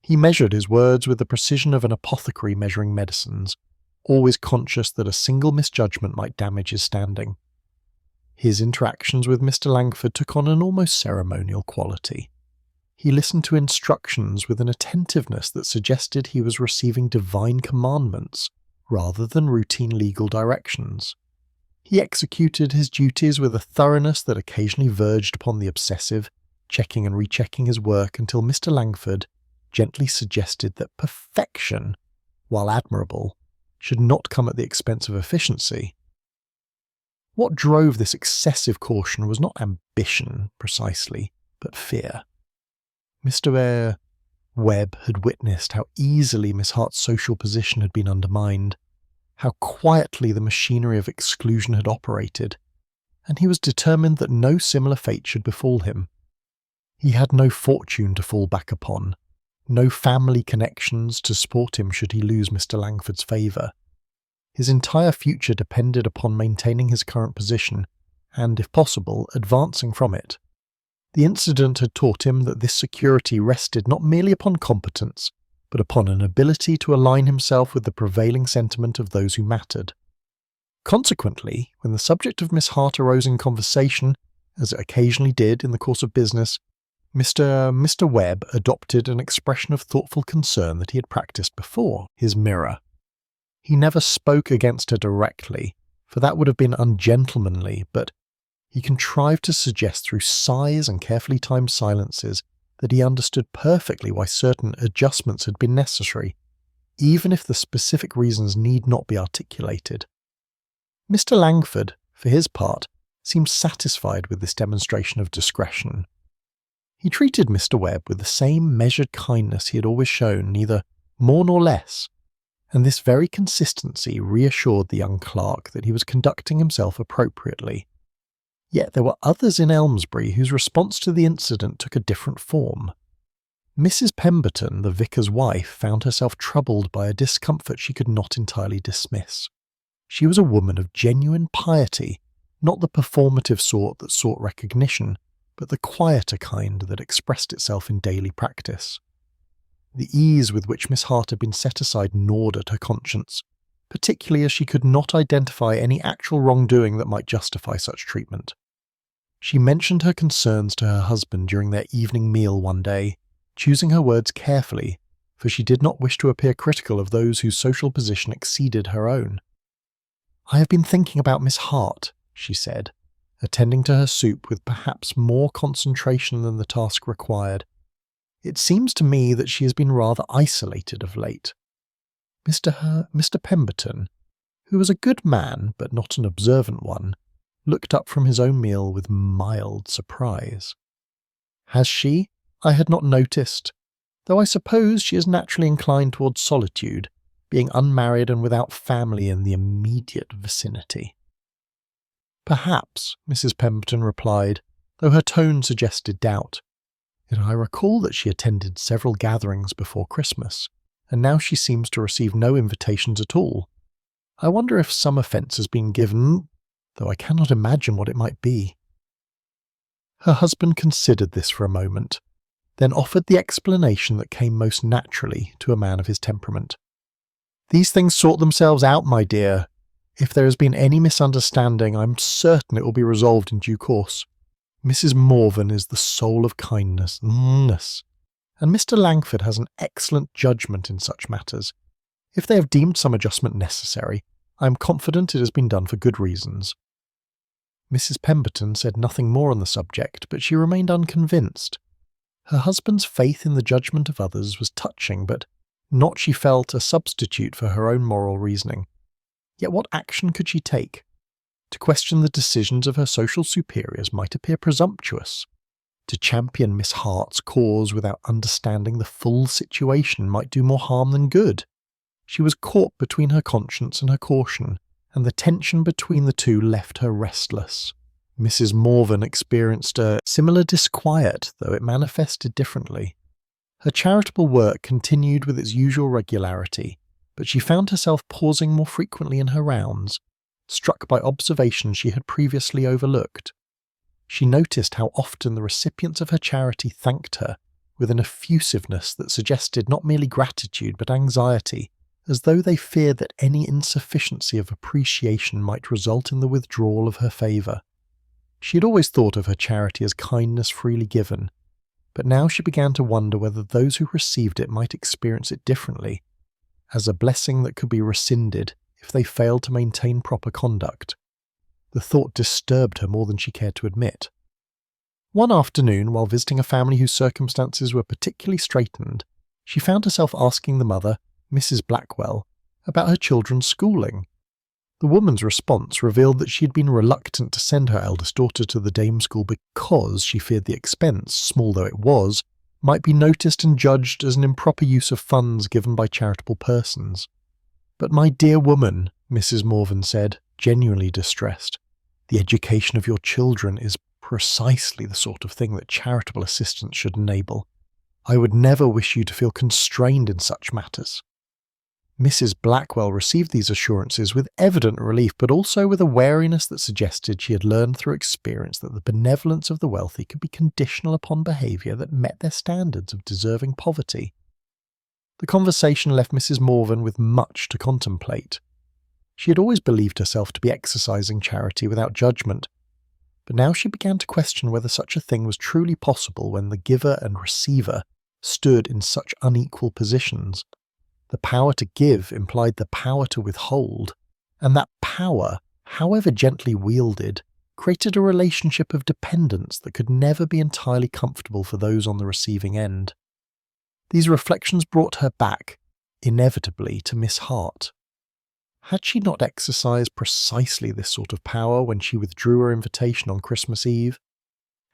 He measured his words with the precision of an apothecary measuring medicines, always conscious that a single misjudgment might damage his standing. His interactions with Mr. Langford took on an almost ceremonial quality. He listened to instructions with an attentiveness that suggested he was receiving divine commandments rather than routine legal directions. He executed his duties with a thoroughness that occasionally verged upon the obsessive, checking and rechecking his work until Mr. Langford, gently suggested that perfection, while admirable, should not come at the expense of efficiency. What drove this excessive caution was not ambition, precisely, but fear. Mr. Webb had witnessed how easily Miss Hart's social position had been undermined, how quietly the machinery of exclusion had operated, and he was determined that no similar fate should befall him. He had no fortune to fall back upon, no family connections to support him should he lose Mr. Langford's favour. His entire future depended upon maintaining his current position and, if possible, advancing from it. The incident had taught him that this security rested not merely upon competence, but upon an ability to align himself with the prevailing sentiment of those who mattered. Consequently, when the subject of Miss Hart arose in conversation, as it occasionally did in the course of business, Mr. Webb adopted an expression of thoughtful concern that he had practised before, his mirror. He never spoke against her directly, for that would have been ungentlemanly, but he contrived to suggest through sighs and carefully timed silences that he understood perfectly why certain adjustments had been necessary, even if the specific reasons need not be articulated. Mr. Langford, for his part, seemed satisfied with this demonstration of discretion. He treated Mr. Webb with the same measured kindness he had always shown, neither more nor less, and this very consistency reassured the young clerk that he was conducting himself appropriately. Yet there were others in Elmsbury whose response to the incident took a different form. Mrs. Pemberton, the vicar's wife, found herself troubled by a discomfort she could not entirely dismiss. She was a woman of genuine piety, not the performative sort that sought recognition, but the quieter kind that expressed itself in daily practice. The ease with which Miss Hart had been set aside gnawed at her conscience, particularly as she could not identify any actual wrongdoing that might justify such treatment. She mentioned her concerns to her husband during their evening meal one day, choosing her words carefully, for she did not wish to appear critical of those whose social position exceeded her own. "I have been thinking about Miss Hart," she said, attending to her soup with perhaps more concentration than the task required. "It seems to me that she has been rather isolated of late." Mr. Pemberton, who was a good man but not an observant one, looked up from his own meal with mild surprise. "Has she? I had not noticed, though I suppose she is naturally inclined towards solitude, being unmarried and without family in the immediate vicinity." "Perhaps," Mrs. Pemberton replied, though her tone suggested doubt. "Yet I recall that she attended several gatherings before Christmas, and now she seems to receive no invitations at all. I wonder if some offence has been given, though I cannot imagine what it might be." Her husband considered this for a moment, then offered the explanation that came most naturally to a man of his temperament. "These things sort themselves out, my dear. If there has been any misunderstanding, I'm certain it will be resolved in due course. Mrs. Morven is the soul of kindness, and Mr. Langford has an excellent judgment in such matters. If they have deemed some adjustment necessary, I am confident it has been done for good reasons." Mrs. Pemberton said nothing more on the subject, but she remained unconvinced. Her husband's faith in the judgment of others was touching, but not, she felt, a substitute for her own moral reasoning. Yet what action could she take? To question the decisions of her social superiors might appear presumptuous. To champion Miss Hart's cause without understanding the full situation might do more harm than good. She was caught between her conscience and her caution, and the tension between the two left her restless. Mrs. Morven experienced a similar disquiet, though it manifested differently. Her charitable work continued with its usual regularity, but she found herself pausing more frequently in her rounds, struck by observations she had previously overlooked. She noticed how often the recipients of her charity thanked her, with an effusiveness that suggested not merely gratitude but anxiety, as though they feared that any insufficiency of appreciation might result in the withdrawal of her favour. She had always thought of her charity as kindness freely given, but now she began to wonder whether those who received it might experience it differently, as a blessing that could be rescinded if they failed to maintain proper conduct. The thought disturbed her more than she cared to admit. One afternoon, while visiting a family whose circumstances were particularly straitened, she found herself asking the mother, Mrs. Blackwell, about her children's schooling. The woman's response revealed that she had been reluctant to send her eldest daughter to the dame school because she feared the expense, small though it was, might be noticed and judged as an improper use of funds given by charitable persons. "But my dear woman," Mrs. Morven said, genuinely distressed, "the education of your children is precisely the sort of thing that charitable assistance should enable. I would never wish you to feel constrained in such matters." Mrs. Blackwell received these assurances with evident relief, but also with a wariness that suggested she had learned through experience that the benevolence of the wealthy could be conditional upon behaviour that met their standards of deserving poverty. The conversation left Mrs. Morven with much to contemplate. She had always believed herself to be exercising charity without judgment, but now she began to question whether such a thing was truly possible when the giver and receiver stood in such unequal positions. The power to give implied the power to withhold, and that power, however gently wielded, created a relationship of dependence that could never be entirely comfortable for those on the receiving end. These reflections brought her back, inevitably, to Miss Hart. Had she not exercised precisely this sort of power when she withdrew her invitation on Christmas Eve?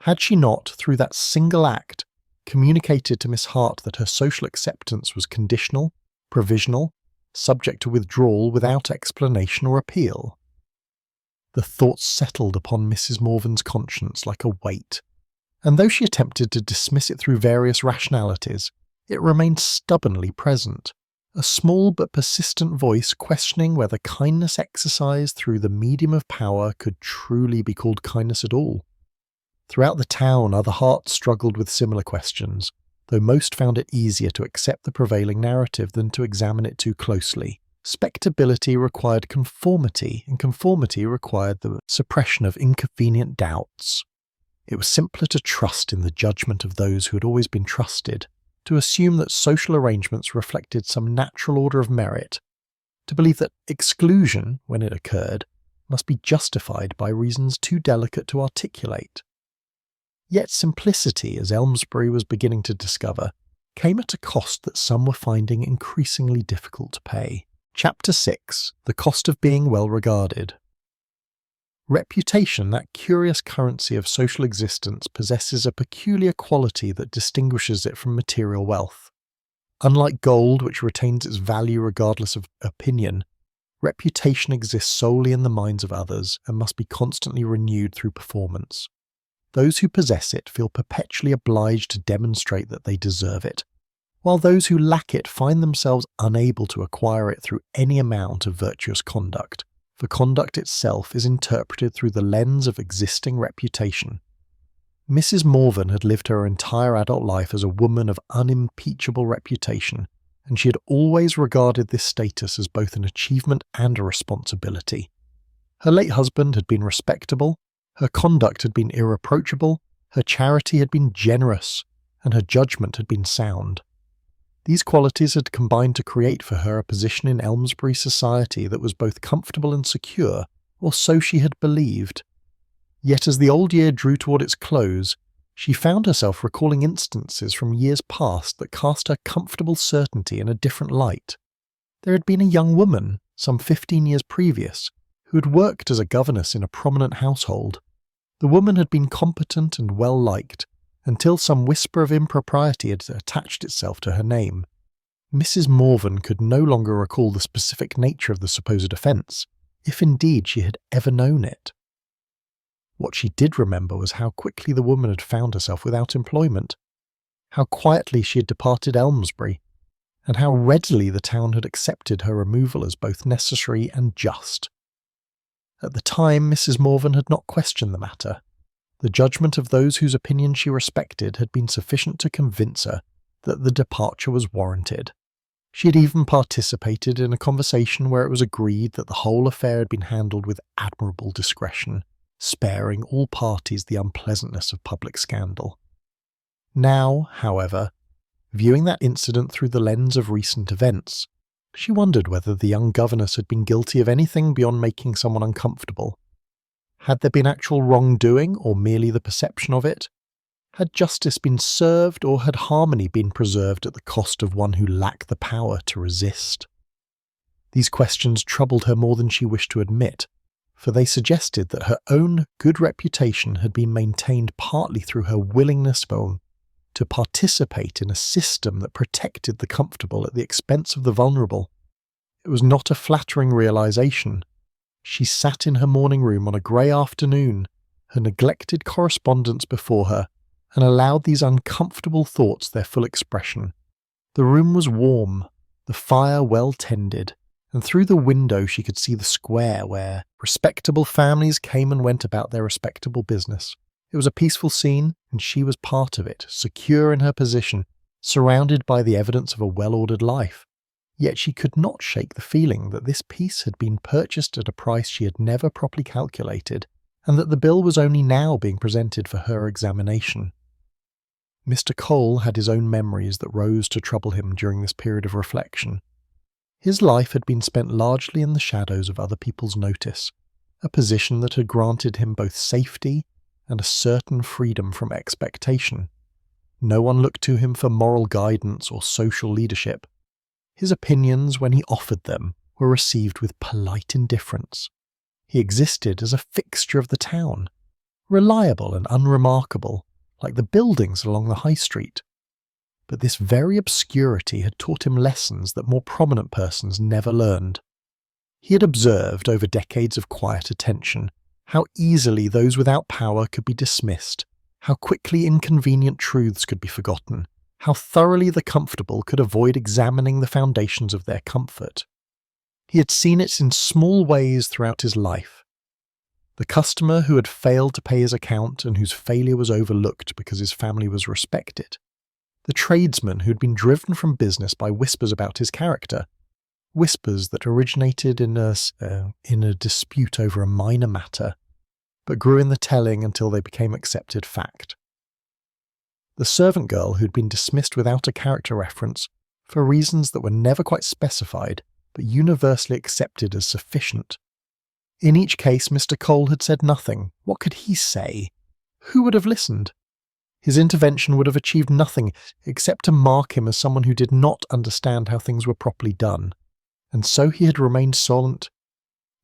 Had she not, through that single act, communicated to Miss Hart that her social acceptance was conditional, provisional, subject to withdrawal without explanation or appeal? The thought settled upon Mrs. Morven's conscience like a weight, and though she attempted to dismiss it through various rationalities, it remained stubbornly present, a small but persistent voice questioning whether kindness exercised through the medium of power could truly be called kindness at all. Throughout the town, other hearts struggled with similar questions, though most found it easier to accept the prevailing narrative than to examine it too closely. Spectability required conformity, and conformity required the suppression of inconvenient doubts. It was simpler to trust in the judgment of those who had always been trusted, to assume that social arrangements reflected some natural order of merit, to believe that exclusion, when it occurred, must be justified by reasons too delicate to articulate. Yet simplicity, as Elmsbury was beginning to discover, came at a cost that some were finding increasingly difficult to pay. Chapter 6. The Cost of Being Well Regarded. Reputation, that curious currency of social existence, possesses a peculiar quality that distinguishes it from material wealth. Unlike gold, which retains its value regardless of opinion, reputation exists solely in the minds of others and must be constantly renewed through performance. Those who possess it feel perpetually obliged to demonstrate that they deserve it, while those who lack it find themselves unable to acquire it through any amount of virtuous conduct, for conduct itself is interpreted through the lens of existing reputation. Mrs. Morven had lived her entire adult life as a woman of unimpeachable reputation, and she had always regarded this status as both an achievement and a responsibility. Her late husband had been respectable, her conduct had been irreproachable, her charity had been generous, and her judgment had been sound. These qualities had combined to create for her a position in Elmsbury society that was both comfortable and secure, or so she had believed. Yet as the old year drew toward its close, she found herself recalling instances from years past that cast her comfortable certainty in a different light. There had been a young woman, some 15 years previous, who had worked as a governess in a prominent household. The woman had been competent and well-liked, until some whisper of impropriety had attached itself to her name. Mrs. Morven could no longer recall the specific nature of the supposed offence, if indeed she had ever known it. What she did remember was how quickly the woman had found herself without employment, how quietly she had departed Elmsbury, and how readily the town had accepted her removal as both necessary and just. At the time, Mrs. Morven had not questioned the matter. The judgment of those whose opinion she respected had been sufficient to convince her that the departure was warranted. She had even participated in a conversation where it was agreed that the whole affair had been handled with admirable discretion, sparing all parties the unpleasantness of public scandal. Now, however, viewing that incident through the lens of recent events, she wondered whether the young governess had been guilty of anything beyond making someone uncomfortable. Had there been actual wrongdoing, or merely the perception of it? Had justice been served, or had harmony been preserved at the cost of one who lacked the power to resist? These questions troubled her more than she wished to admit, for they suggested that her own good reputation had been maintained partly through her willingness to participate in a system that protected the comfortable at the expense of the vulnerable. It was not a flattering realization. She sat in her morning room on a grey afternoon, her neglected correspondence before her, and allowed these uncomfortable thoughts their full expression. The room was warm, the fire well tended, and through the window she could see the square where respectable families came and went about their respectable business. It was a peaceful scene, and she was part of it, secure in her position, surrounded by the evidence of a well-ordered life. Yet she could not shake the feeling that this peace had been purchased at a price she had never properly calculated, and that the bill was only now being presented for her examination. Mr. Cole had his own memories that rose to trouble him during this period of reflection. His life had been spent largely in the shadows of other people's notice, a position that had granted him both safety and a certain freedom from expectation. No one looked to him for moral guidance or social leadership. His opinions, when he offered them, were received with polite indifference. He existed as a fixture of the town, reliable and unremarkable, like the buildings along the high street. But this very obscurity had taught him lessons that more prominent persons never learned. He had observed, over decades of quiet attention, how easily those without power could be dismissed, how quickly inconvenient truths could be forgotten, how thoroughly the comfortable could avoid examining the foundations of their comfort. He had seen it in small ways throughout his life. The customer who had failed to pay his account and whose failure was overlooked because his family was respected. The tradesman who had been driven from business by whispers about his character, whispers that originated in a dispute over a minor matter, but grew in the telling until they became accepted fact. The servant girl who had been dismissed without a character reference for reasons that were never quite specified, but universally accepted as sufficient. In each case, Mr. Cole had said nothing. What could he say? Who would have listened? His intervention would have achieved nothing except to mark him as someone who did not understand how things were properly done. And so he had remained silent,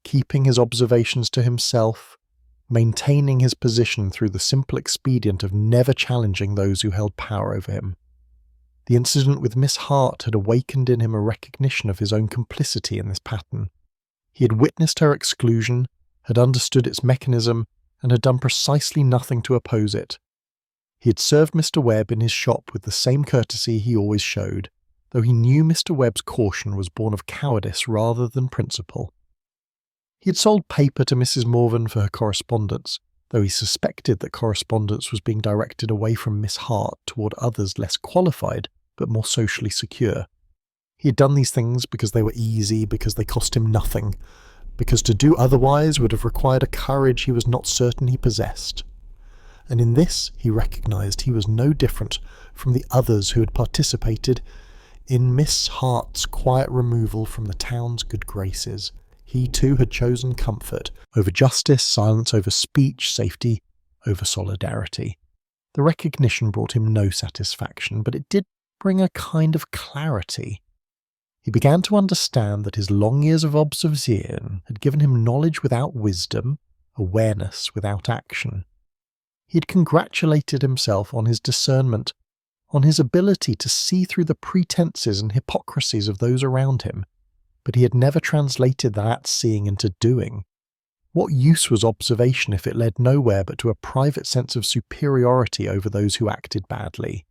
keeping his observations to himself, maintaining his position through the simple expedient of never challenging those who held power over him. The incident with Miss Hart had awakened in him a recognition of his own complicity in this pattern. He had witnessed her exclusion, had understood its mechanism, and had done precisely nothing to oppose it. He had served Mr. Webb in his shop with the same courtesy he always showed, though he knew Mr. Webb's caution was born of cowardice rather than principle. He had sold paper to Mrs. Morven for her correspondence, though he suspected that correspondence was being directed away from Miss Hart toward others less qualified but more socially secure. He had done these things because they were easy, because they cost him nothing, because to do otherwise would have required a courage he was not certain he possessed. And in this he recognized he was no different from the others who had participated in Miss Hart's quiet removal from the town's good graces. He too had chosen comfort over justice, silence over speech, safety over solidarity. The recognition brought him no satisfaction, but it did bring a kind of clarity. He began to understand that his long years of observation had given him knowledge without wisdom, awareness without action. He had congratulated himself on his discernment, on his ability to see through the pretenses and hypocrisies of those around him, but he had never translated that seeing into doing. What use was observation if it led nowhere but to a private sense of superiority over those who acted badly?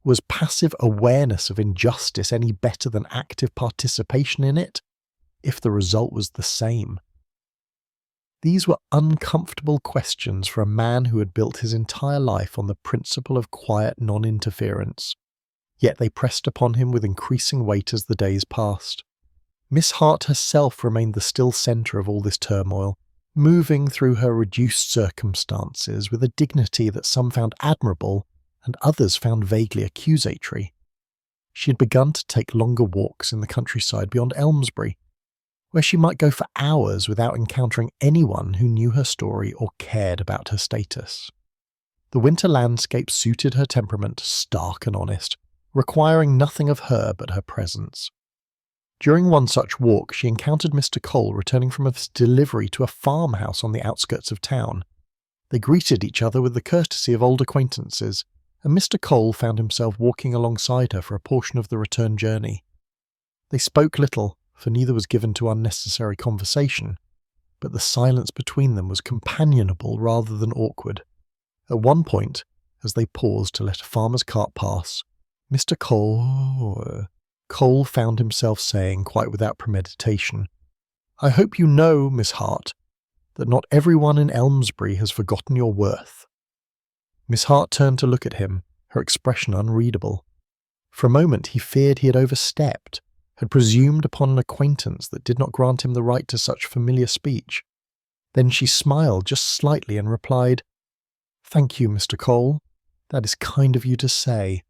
Was passive awareness of injustice any better than active participation in it, if the result was the same? These were uncomfortable questions for a man who had built his entire life on the principle of quiet non-interference, yet they pressed upon him with increasing weight as the days passed. Miss Hart herself remained the still centre of all this turmoil, moving through her reduced circumstances with a dignity that some found admirable and others found vaguely accusatory. She had begun to take longer walks in the countryside beyond Elmsbury, where she might go for hours without encountering anyone who knew her story or cared about her status. The winter landscape suited her temperament, stark and honest, requiring nothing of her but her presence. During one such walk, she encountered Mr. Cole returning from a delivery to a farmhouse on the outskirts of town. They greeted each other with the courtesy of old acquaintances, and Mr. Cole found himself walking alongside her for a portion of the return journey. They spoke little, for neither was given to unnecessary conversation, but the silence between them was companionable rather than awkward. At one point, as they paused to let a farmer's cart pass, Mr. Cole found himself saying, quite without premeditation, "I hope you know, Miss Hart, that not everyone in Elmsbury has forgotten your worth." Miss Hart turned to look at him, her expression unreadable. For a moment he feared he had overstepped, had presumed upon an acquaintance that did not grant him the right to such familiar speech. Then she smiled just slightly and replied, "Thank you, Mr. Cole. That is kind of you to say."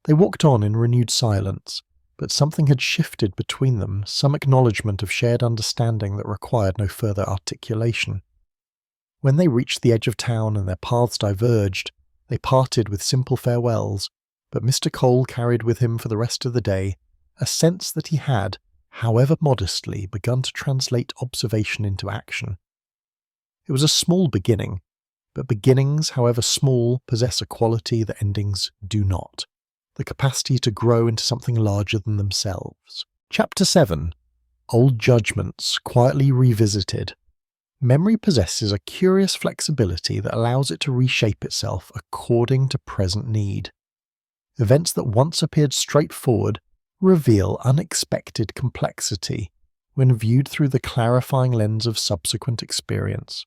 They walked on in renewed silence, but something had shifted between them, some acknowledgement of shared understanding that required no further articulation. When they reached the edge of town and their paths diverged, they parted with simple farewells, but Mr. Cole carried with him for the rest of the day a sense that he had, however modestly, begun to translate observation into action. It was a small beginning, but beginnings, however small, possess a quality that endings do not: the capacity to grow into something larger than themselves. Chapter 7. Old Judgments Quietly Revisited. Memory possesses a curious flexibility that allows it to reshape itself according to present need. Events that once appeared straightforward reveal unexpected complexity when viewed through the clarifying lens of subsequent experience.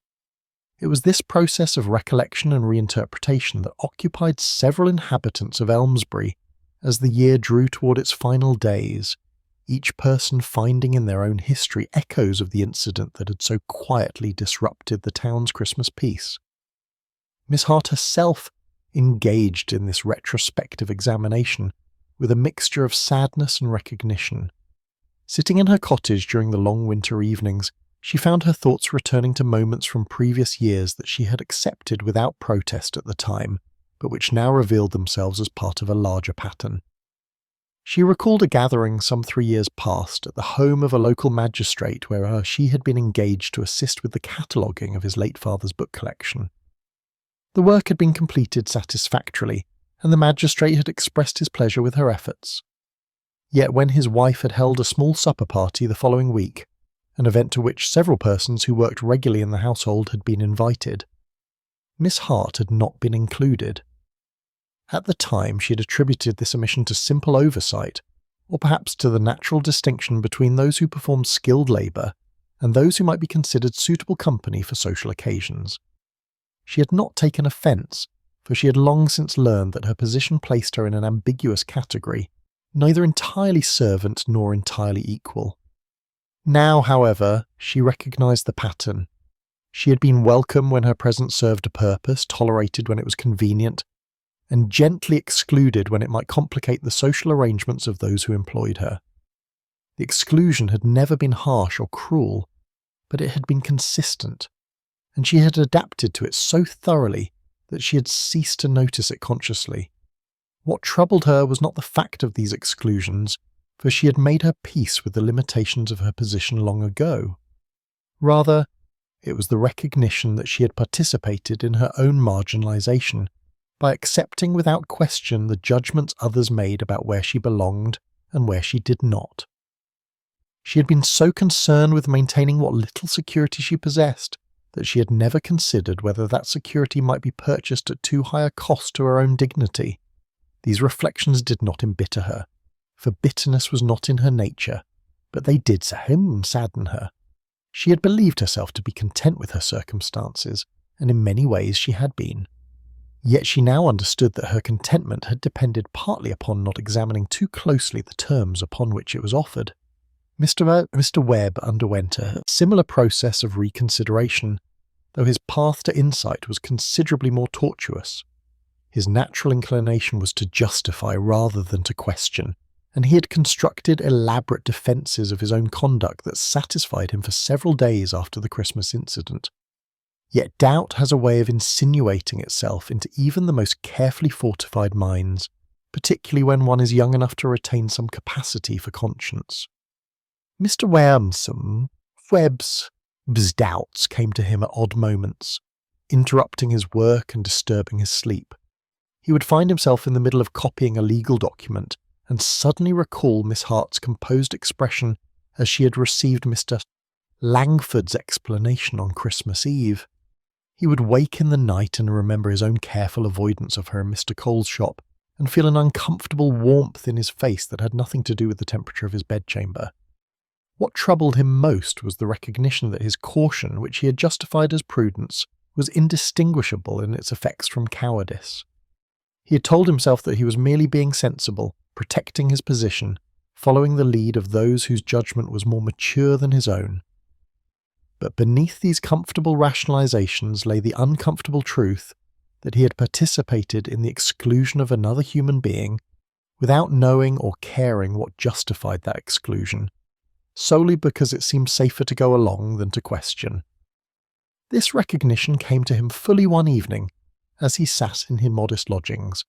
It was this process of recollection and reinterpretation that occupied several inhabitants of Elmsbury as the year drew toward its final days, each person finding in their own history echoes of the incident that had so quietly disrupted the town's Christmas peace. Miss Hart herself engaged in this retrospective examination with a mixture of sadness and recognition. Sitting in her cottage during the long winter evenings, she found her thoughts returning to moments from previous years that she had accepted without protest at the time, but which now revealed themselves as part of a larger pattern. She recalled a gathering some 3 years past at the home of a local magistrate where she had been engaged to assist with the cataloguing of his late father's book collection. The work had been completed satisfactorily, and the magistrate had expressed his pleasure with her efforts. Yet when his wife had held a small supper party the following week, an event to which several persons who worked regularly in the household had been invited, Miss Hart had not been included. At the time she had attributed this omission to simple oversight, or perhaps to the natural distinction between those who performed skilled labour and those who might be considered suitable company for social occasions. She had not taken offence, for she had long since learned that her position placed her in an ambiguous category, neither entirely servant nor entirely equal. Now, however, she recognised the pattern. She had been welcome when her presence served a purpose, tolerated when it was convenient, and gently excluded when it might complicate the social arrangements of those who employed her. The exclusion had never been harsh or cruel, but it had been consistent, and she had adapted to it so thoroughly that she had ceased to notice it consciously. What troubled her was not the fact of these exclusions, for she had made her peace with the limitations of her position long ago. Rather, it was the recognition that she had participated in her own marginalisation by accepting without question the judgments others made about where she belonged and where she did not. She had been so concerned with maintaining what little security she possessed that she had never considered whether that security might be purchased at too high a cost to her own dignity. These reflections did not embitter her, for bitterness was not in her nature, but they did sadden her. She had believed herself to be content with her circumstances, and in many ways she had been. Yet she now understood that her contentment had depended partly upon not examining too closely the terms upon which it was offered. Mr. Webb underwent a similar process of reconsideration, though his path to insight was considerably more tortuous. His natural inclination was to justify rather than to question, and he had constructed elaborate defences of his own conduct that satisfied him for several days after the Christmas incident. Yet doubt has a way of insinuating itself into even the most carefully fortified minds, particularly when one is young enough to retain some capacity for conscience. Mr. Webb's doubts came to him at odd moments, interrupting his work and disturbing his sleep. He would find himself in the middle of copying a legal document and suddenly recall Miss Hart's composed expression as she had received Mr. Langford's explanation on Christmas Eve. He would wake in the night and remember his own careful avoidance of her in Mr. Cole's shop, and feel an uncomfortable warmth in his face that had nothing to do with the temperature of his bedchamber. What troubled him most was the recognition that his caution, which he had justified as prudence, was indistinguishable in its effects from cowardice. He had told himself that he was merely being sensible, protecting his position, following the lead of those whose judgment was more mature than his own. But beneath these comfortable rationalizations lay the uncomfortable truth that he had participated in the exclusion of another human being without knowing or caring what justified that exclusion, solely because it seemed safer to go along than to question. This recognition came to him fully one evening, as he sat in his modest lodgings,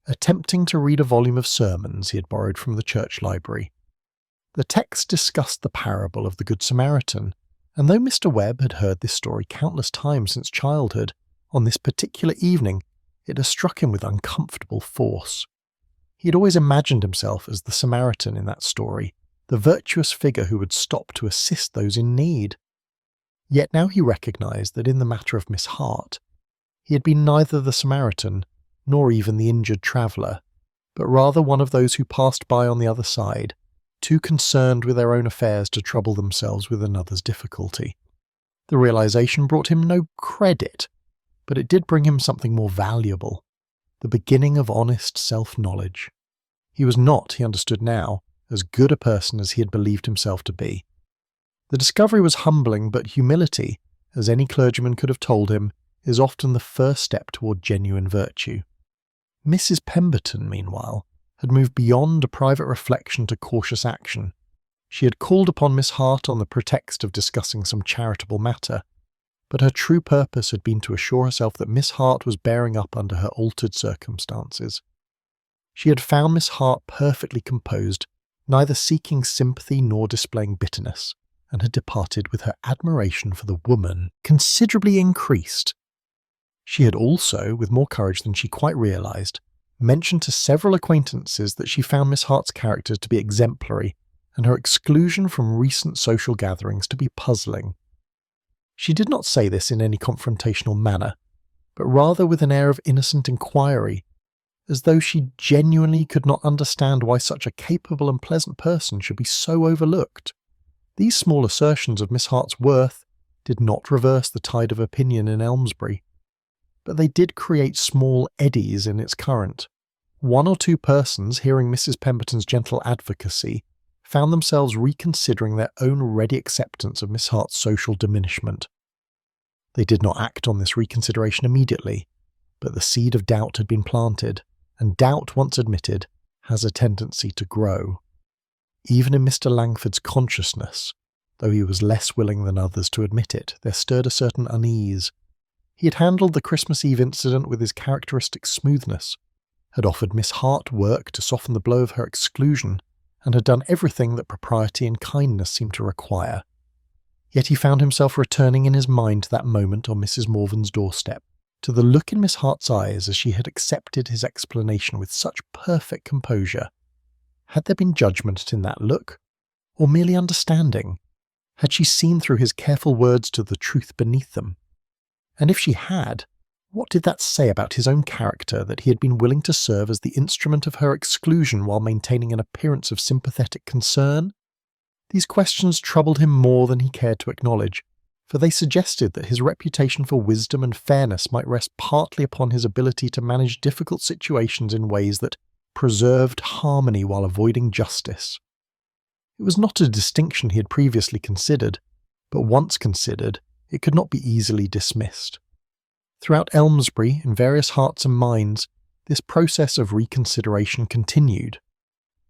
attempting to read a volume of sermons he had borrowed from the church library. The text discussed the parable of the Good Samaritan, and though Mr. Webb had heard this story countless times since childhood, on this particular evening it had struck him with uncomfortable force. He had always imagined himself as the Samaritan in that story, the virtuous figure who would stop to assist those in need. Yet now he recognized that in the matter of Miss Hart, he had been neither the Samaritan nor even the injured traveller, but rather one of those who passed by on the other side, too concerned with their own affairs to trouble themselves with another's difficulty. The realization brought him no credit, but it did bring him something more valuable, the beginning of honest self-knowledge. He was not, he understood now, as good a person as he had believed himself to be. The discovery was humbling, but humility, as any clergyman could have told him, is often the first step toward genuine virtue. Mrs. Pemberton, meanwhile, had moved beyond a private reflection to cautious action. She had called upon Miss Hart on the pretext of discussing some charitable matter, but her true purpose had been to assure herself that Miss Hart was bearing up under her altered circumstances. She had found Miss Hart perfectly composed, neither seeking sympathy nor displaying bitterness, and had departed with her admiration for the woman considerably increased. She had also, with more courage than she quite realized, mentioned to several acquaintances that she found Miss Hart's character to be exemplary and her exclusion from recent social gatherings to be puzzling. She did not say this in any confrontational manner, but rather with an air of innocent inquiry, as though she genuinely could not understand why such a capable and pleasant person should be so overlooked. These small assertions of Miss Hart's worth did not reverse the tide of opinion in Elmsbury, but they did create small eddies in its current. One or two persons, hearing Mrs. Pemberton's gentle advocacy, found themselves reconsidering their own ready acceptance of Miss Hart's social diminishment. They did not act on this reconsideration immediately, but the seed of doubt had been planted, and doubt, once admitted, has a tendency to grow. Even in Mr. Langford's consciousness, though he was less willing than others to admit it, there stirred a certain unease. He had handled the Christmas Eve incident with his characteristic smoothness, had offered Miss Hart work to soften the blow of her exclusion, and had done everything that propriety and kindness seemed to require. Yet he found himself returning in his mind to that moment on Mrs. Morven's doorstep, to the look in Miss Hart's eyes as she had accepted his explanation with such perfect composure. Had there been judgment in that look, or merely understanding? Had she seen through his careful words to the truth beneath them? And if she had, what did that say about his own character that he had been willing to serve as the instrument of her exclusion while maintaining an appearance of sympathetic concern? These questions troubled him more than he cared to acknowledge, for they suggested that his reputation for wisdom and fairness might rest partly upon his ability to manage difficult situations in ways that preserved harmony while avoiding justice. It was not a distinction he had previously considered, but once considered, it could not be easily dismissed. Throughout Elmsbury, in various hearts and minds, this process of reconsideration continued.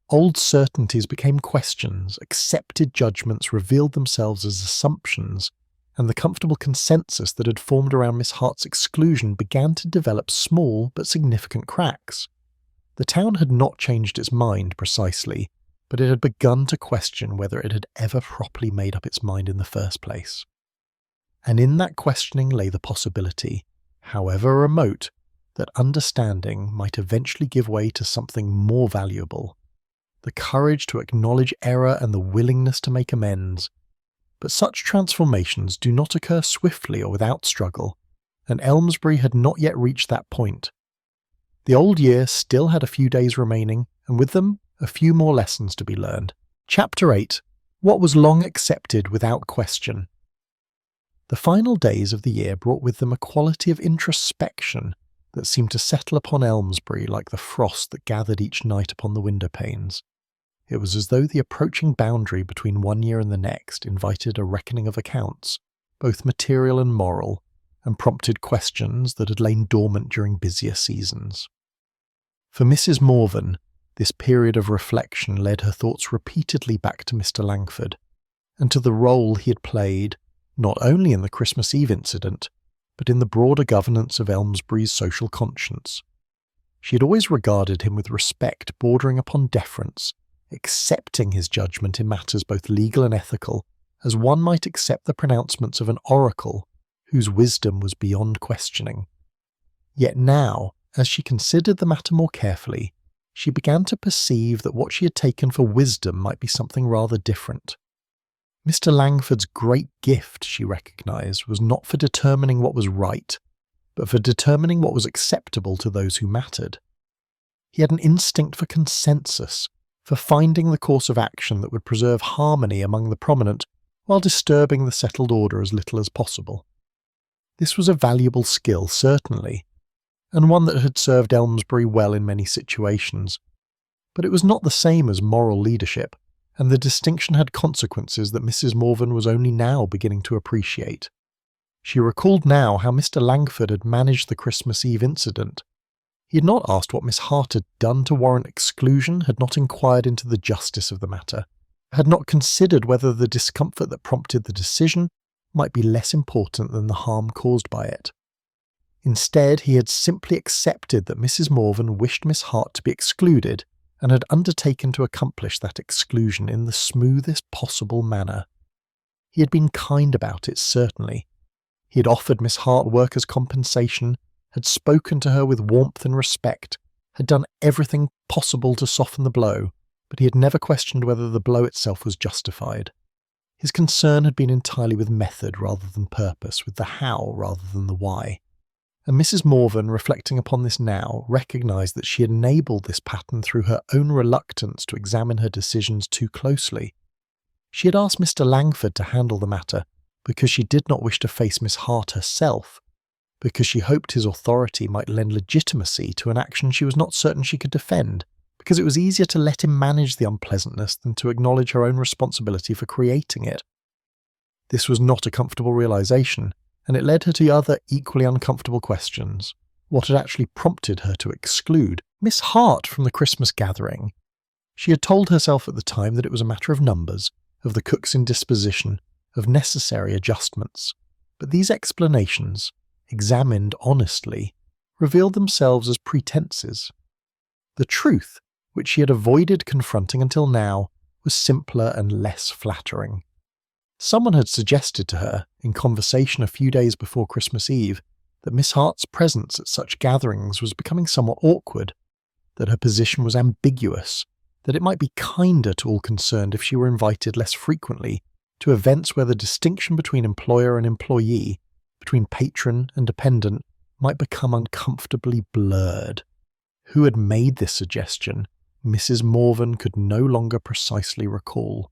Old certainties became questions, accepted judgments revealed themselves as assumptions, and the comfortable consensus that had formed around Miss Hart's exclusion began to develop small but significant cracks. The town had not changed its mind precisely, but it had begun to question whether it had ever properly made up its mind in the first place. And in that questioning lay the possibility, however remote, that understanding might eventually give way to something more valuable, the courage to acknowledge error and the willingness to make amends. But such transformations do not occur swiftly or without struggle, and Elmsbury had not yet reached that point. The old year still had a few days remaining, and with them a few more lessons to be learned. Chapter 8. What was long accepted without question. The final days of the year brought with them a quality of introspection that seemed to settle upon Elmsbury like the frost that gathered each night upon the window panes. It was as though the approaching boundary between one year and the next invited a reckoning of accounts, both material and moral, and prompted questions that had lain dormant during busier seasons. For Mrs. Morven, this period of reflection led her thoughts repeatedly back to Mr. Langford, and to the role he had played, not only in the Christmas Eve incident, but in the broader governance of Elmsbury's social conscience. She had always regarded him with respect bordering upon deference, accepting his judgment in matters both legal and ethical, as one might accept the pronouncements of an oracle whose wisdom was beyond questioning. Yet now, as she considered the matter more carefully, she began to perceive that what she had taken for wisdom might be something rather different. Mr. Langford's great gift, she recognised, was not for determining what was right, but for determining what was acceptable to those who mattered. He had an instinct for consensus, for finding the course of action that would preserve harmony among the prominent while disturbing the settled order as little as possible. This was a valuable skill, certainly, and one that had served Elmsbury well in many situations, but it was not the same as moral leadership, and the distinction had consequences that Mrs. Morven was only now beginning to appreciate. She recalled now how Mr. Langford had managed the Christmas Eve incident. He had not asked what Miss Hart had done to warrant exclusion, had not inquired into the justice of the matter, had not considered whether the discomfort that prompted the decision might be less important than the harm caused by it. Instead, he had simply accepted that Mrs. Morven wished Miss Hart to be excluded, and had undertaken to accomplish that exclusion in the smoothest possible manner. He had been kind about it, certainly. He had offered Miss Hart work as compensation, had spoken to her with warmth and respect, had done everything possible to soften the blow, but he had never questioned whether the blow itself was justified. His concern had been entirely with method rather than purpose, with the how rather than the why. And Mrs. Morven, reflecting upon this now, recognised that she had enabled this pattern through her own reluctance to examine her decisions too closely. She had asked Mr. Langford to handle the matter because she did not wish to face Miss Hart herself, because she hoped his authority might lend legitimacy to an action she was not certain she could defend, because it was easier to let him manage the unpleasantness than to acknowledge her own responsibility for creating it. This was not a comfortable realisation, and it led her to other equally uncomfortable questions. What had actually prompted her to exclude Miss Hart from the Christmas gathering? She had told herself at the time that it was a matter of numbers, of the cook's indisposition, of necessary adjustments. But these explanations, examined honestly, revealed themselves as pretenses. The truth, which she had avoided confronting until now, was simpler and less flattering. Someone had suggested to her, in conversation a few days before Christmas Eve, that Miss Hart's presence at such gatherings was becoming somewhat awkward, that her position was ambiguous, that it might be kinder to all concerned if she were invited less frequently to events where the distinction between employer and employee, between patron and dependent, might become uncomfortably blurred. Who had made this suggestion, Mrs. Morven could no longer precisely recall.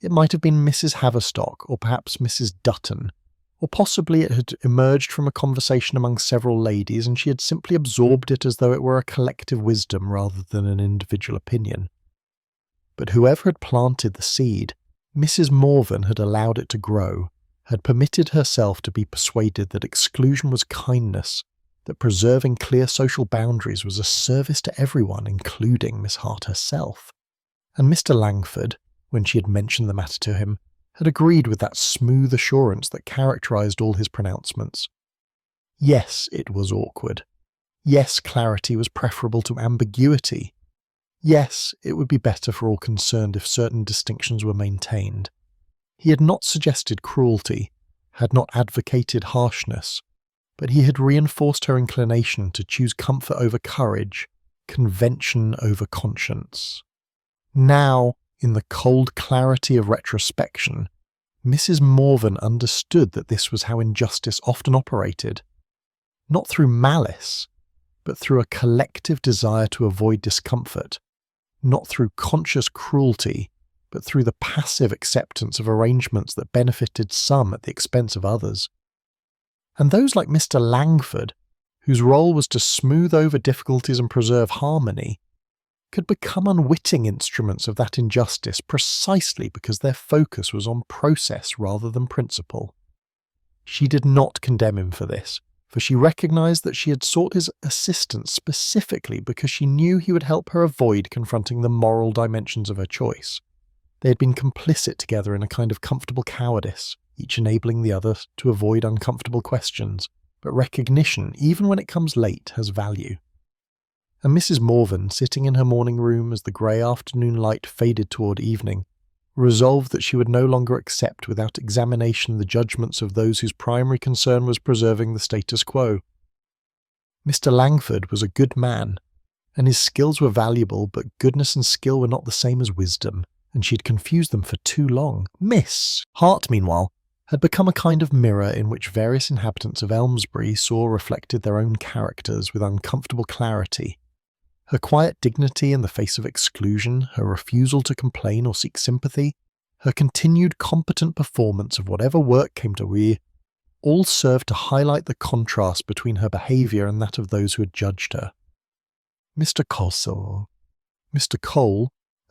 It might have been Mrs. Haverstock, or perhaps Mrs. Dutton, or possibly it had emerged from a conversation among several ladies and she had simply absorbed it as though it were a collective wisdom rather than an individual opinion. But whoever had planted the seed, Mrs. Morven had allowed it to grow, had permitted herself to be persuaded that exclusion was kindness, that preserving clear social boundaries was a service to everyone, including Miss Hart herself. And Mr. Langford, when she had mentioned the matter to him, had agreed with that smooth assurance that characterized all his pronouncements. Yes, it was awkward. Yes, clarity was preferable to ambiguity. Yes, it would be better for all concerned if certain distinctions were maintained. He had not suggested cruelty, had not advocated harshness, but he had reinforced her inclination to choose comfort over courage, convention over conscience. Now, in the cold clarity of retrospection, Mrs. Morven understood that this was how injustice often operated, not through malice, but through a collective desire to avoid discomfort, not through conscious cruelty, but through the passive acceptance of arrangements that benefited some at the expense of others. And those like Mr. Langford, whose role was to smooth over difficulties and preserve harmony, could become unwitting instruments of that injustice precisely because their focus was on process rather than principle. She did not condemn him for this, for she recognized that she had sought his assistance specifically because she knew he would help her avoid confronting the moral dimensions of her choice. They had been complicit together in a kind of comfortable cowardice, each enabling the other to avoid uncomfortable questions, but recognition, even when it comes late, has value. And Mrs. Morven, sitting in her morning room as the grey afternoon light faded toward evening, resolved that she would no longer accept without examination the judgments of those whose primary concern was preserving the status quo. Mr. Langford was a good man, and his skills were valuable, but goodness and skill were not the same as wisdom, and she had confused them for too long. Miss Hart, meanwhile, had become a kind of mirror in which various inhabitants of Elmsbury saw reflected their own characters with uncomfortable clarity. Her quiet dignity in the face of exclusion, her refusal to complain or seek sympathy, her continued competent performance of whatever work came to her, all served to highlight the contrast between her behaviour and that of those who had judged her. Mr. Cole,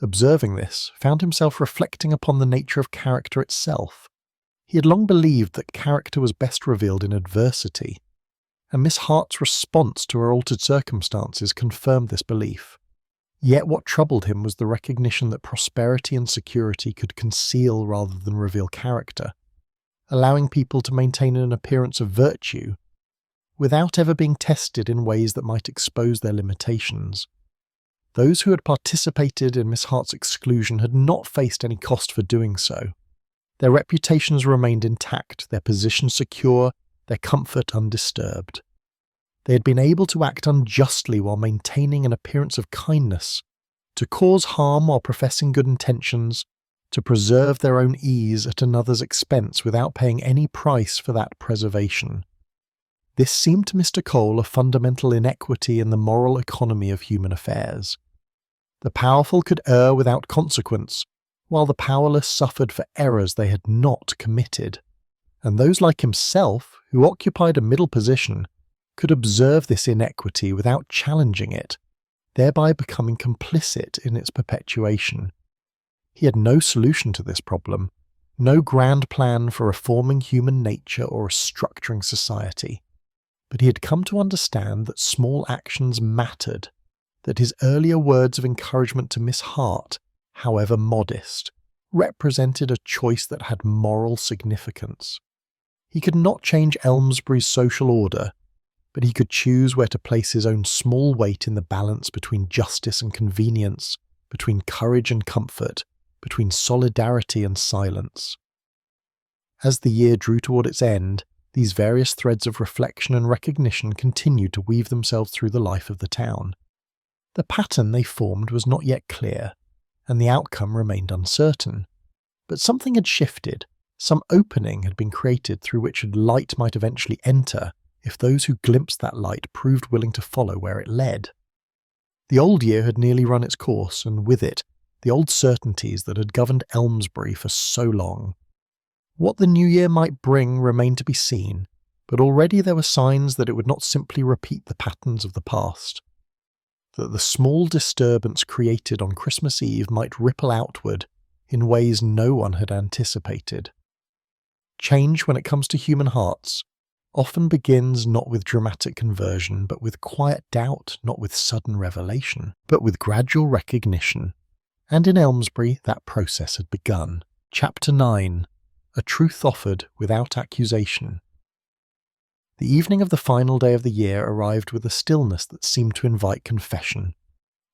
observing this, found himself reflecting upon the nature of character itself. He had long believed that character was best revealed in adversity, and Miss Hart's response to her altered circumstances confirmed this belief. Yet what troubled him was the recognition that prosperity and security could conceal rather than reveal character, allowing people to maintain an appearance of virtue without ever being tested in ways that might expose their limitations. Those who had participated in Miss Hart's exclusion had not faced any cost for doing so. Their reputations remained intact, their positions secure, their comfort undisturbed. They had been able to act unjustly while maintaining an appearance of kindness, to cause harm while professing good intentions, to preserve their own ease at another's expense without paying any price for that preservation. This seemed to Mr. Cole a fundamental inequity in the moral economy of human affairs. The powerful could err without consequence, while the powerless suffered for errors they had not committed. And those like himself, who occupied a middle position, could observe this inequity without challenging it, thereby becoming complicit in its perpetuation. He had no solution to this problem, no grand plan for reforming human nature or restructuring society. But he had come to understand that small actions mattered, that his earlier words of encouragement to Miss Hart, however modest, represented a choice that had moral significance. He could not change Elmsbury's social order, but he could choose where to place his own small weight in the balance between justice and convenience, between courage and comfort, between solidarity and silence. As the year drew toward its end, these various threads of reflection and recognition continued to weave themselves through the life of the town. The pattern they formed was not yet clear, and the outcome remained uncertain. But something had shifted, some opening had been created through which light might eventually enter if those who glimpsed that light proved willing to follow where it led. The old year had nearly run its course, and with it, the old certainties that had governed Elmsbury for so long. What the new year might bring remained to be seen, but already there were signs that it would not simply repeat the patterns of the past, that the small disturbance created on Christmas Eve might ripple outward in ways no one had anticipated. Change, when it comes to human hearts, often begins not with dramatic conversion, but with quiet doubt, not with sudden revelation, but with gradual recognition. And in Elmsbury that process had begun. Chapter 9. a truth offered without accusation. The evening of the final day of the year arrived with a stillness that seemed to invite confession.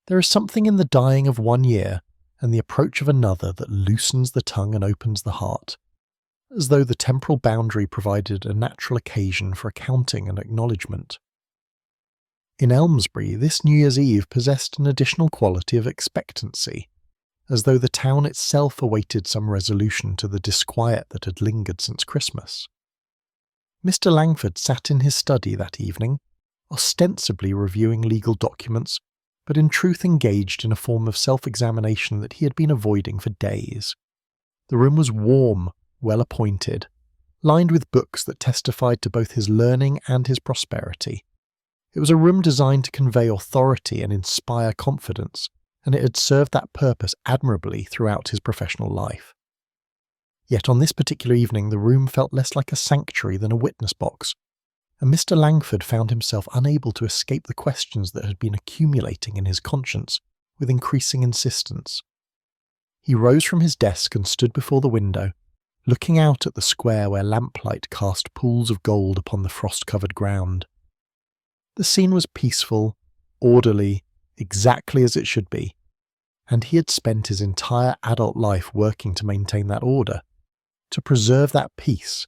There is something in the dying of one year and the approach of another that loosens the tongue and opens the heart, as though the temporal boundary provided a natural occasion for accounting and acknowledgement. In Elmsbury, this New Year's Eve possessed an additional quality of expectancy, as though the town itself awaited some resolution to the disquiet that had lingered since Christmas. Mr. Langford sat in his study that evening, ostensibly reviewing legal documents, but in truth engaged in a form of self-examination that he had been avoiding for days. The room was warm, well-appointed, lined with books that testified to both his learning and his prosperity. It was a room designed to convey authority and inspire confidence, and it had served that purpose admirably throughout his professional life. Yet on this particular evening the room felt less like a sanctuary than a witness box, and Mr. Langford found himself unable to escape the questions that had been accumulating in his conscience with increasing insistence. He rose from his desk and stood before the window, looking out at the square where lamplight cast pools of gold upon the frost-covered ground. The scene was peaceful, orderly, exactly as it should be, and he had spent his entire adult life working to maintain that order, to preserve that peace,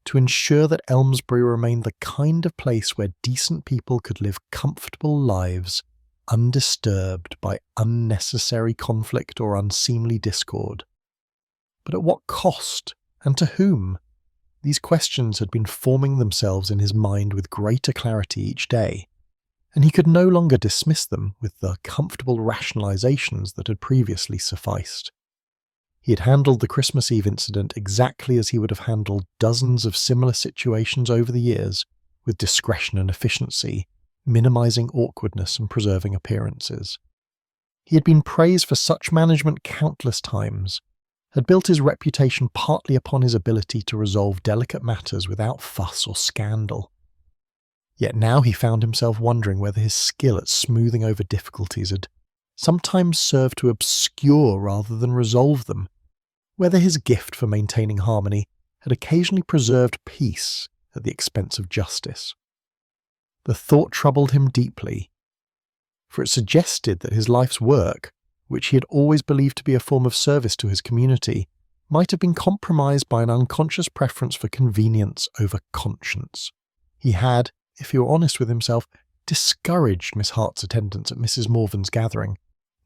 to ensure that Elmsbury remained the kind of place where decent people could live comfortable lives undisturbed by unnecessary conflict or unseemly discord. But at what cost, and to whom? These questions had been forming themselves in his mind with greater clarity each day, and he could no longer dismiss them with the comfortable rationalizations that had previously sufficed. He had handled the Christmas Eve incident exactly as he would have handled dozens of similar situations over the years, with discretion and efficiency, minimizing awkwardness and preserving appearances. He had been praised for such management countless times, had built his reputation partly upon his ability to resolve delicate matters without fuss or scandal. Yet now he found himself wondering whether his skill at smoothing over difficulties had sometimes served to obscure rather than resolve them, whether his gift for maintaining harmony had occasionally preserved peace at the expense of justice. The thought troubled him deeply, for it suggested that his life's work, which he had always believed to be a form of service to his community, might have been compromised by an unconscious preference for convenience over conscience. He had, if he were honest with himself, discouraged Miss Hart's attendance at Mrs. Morven's gathering,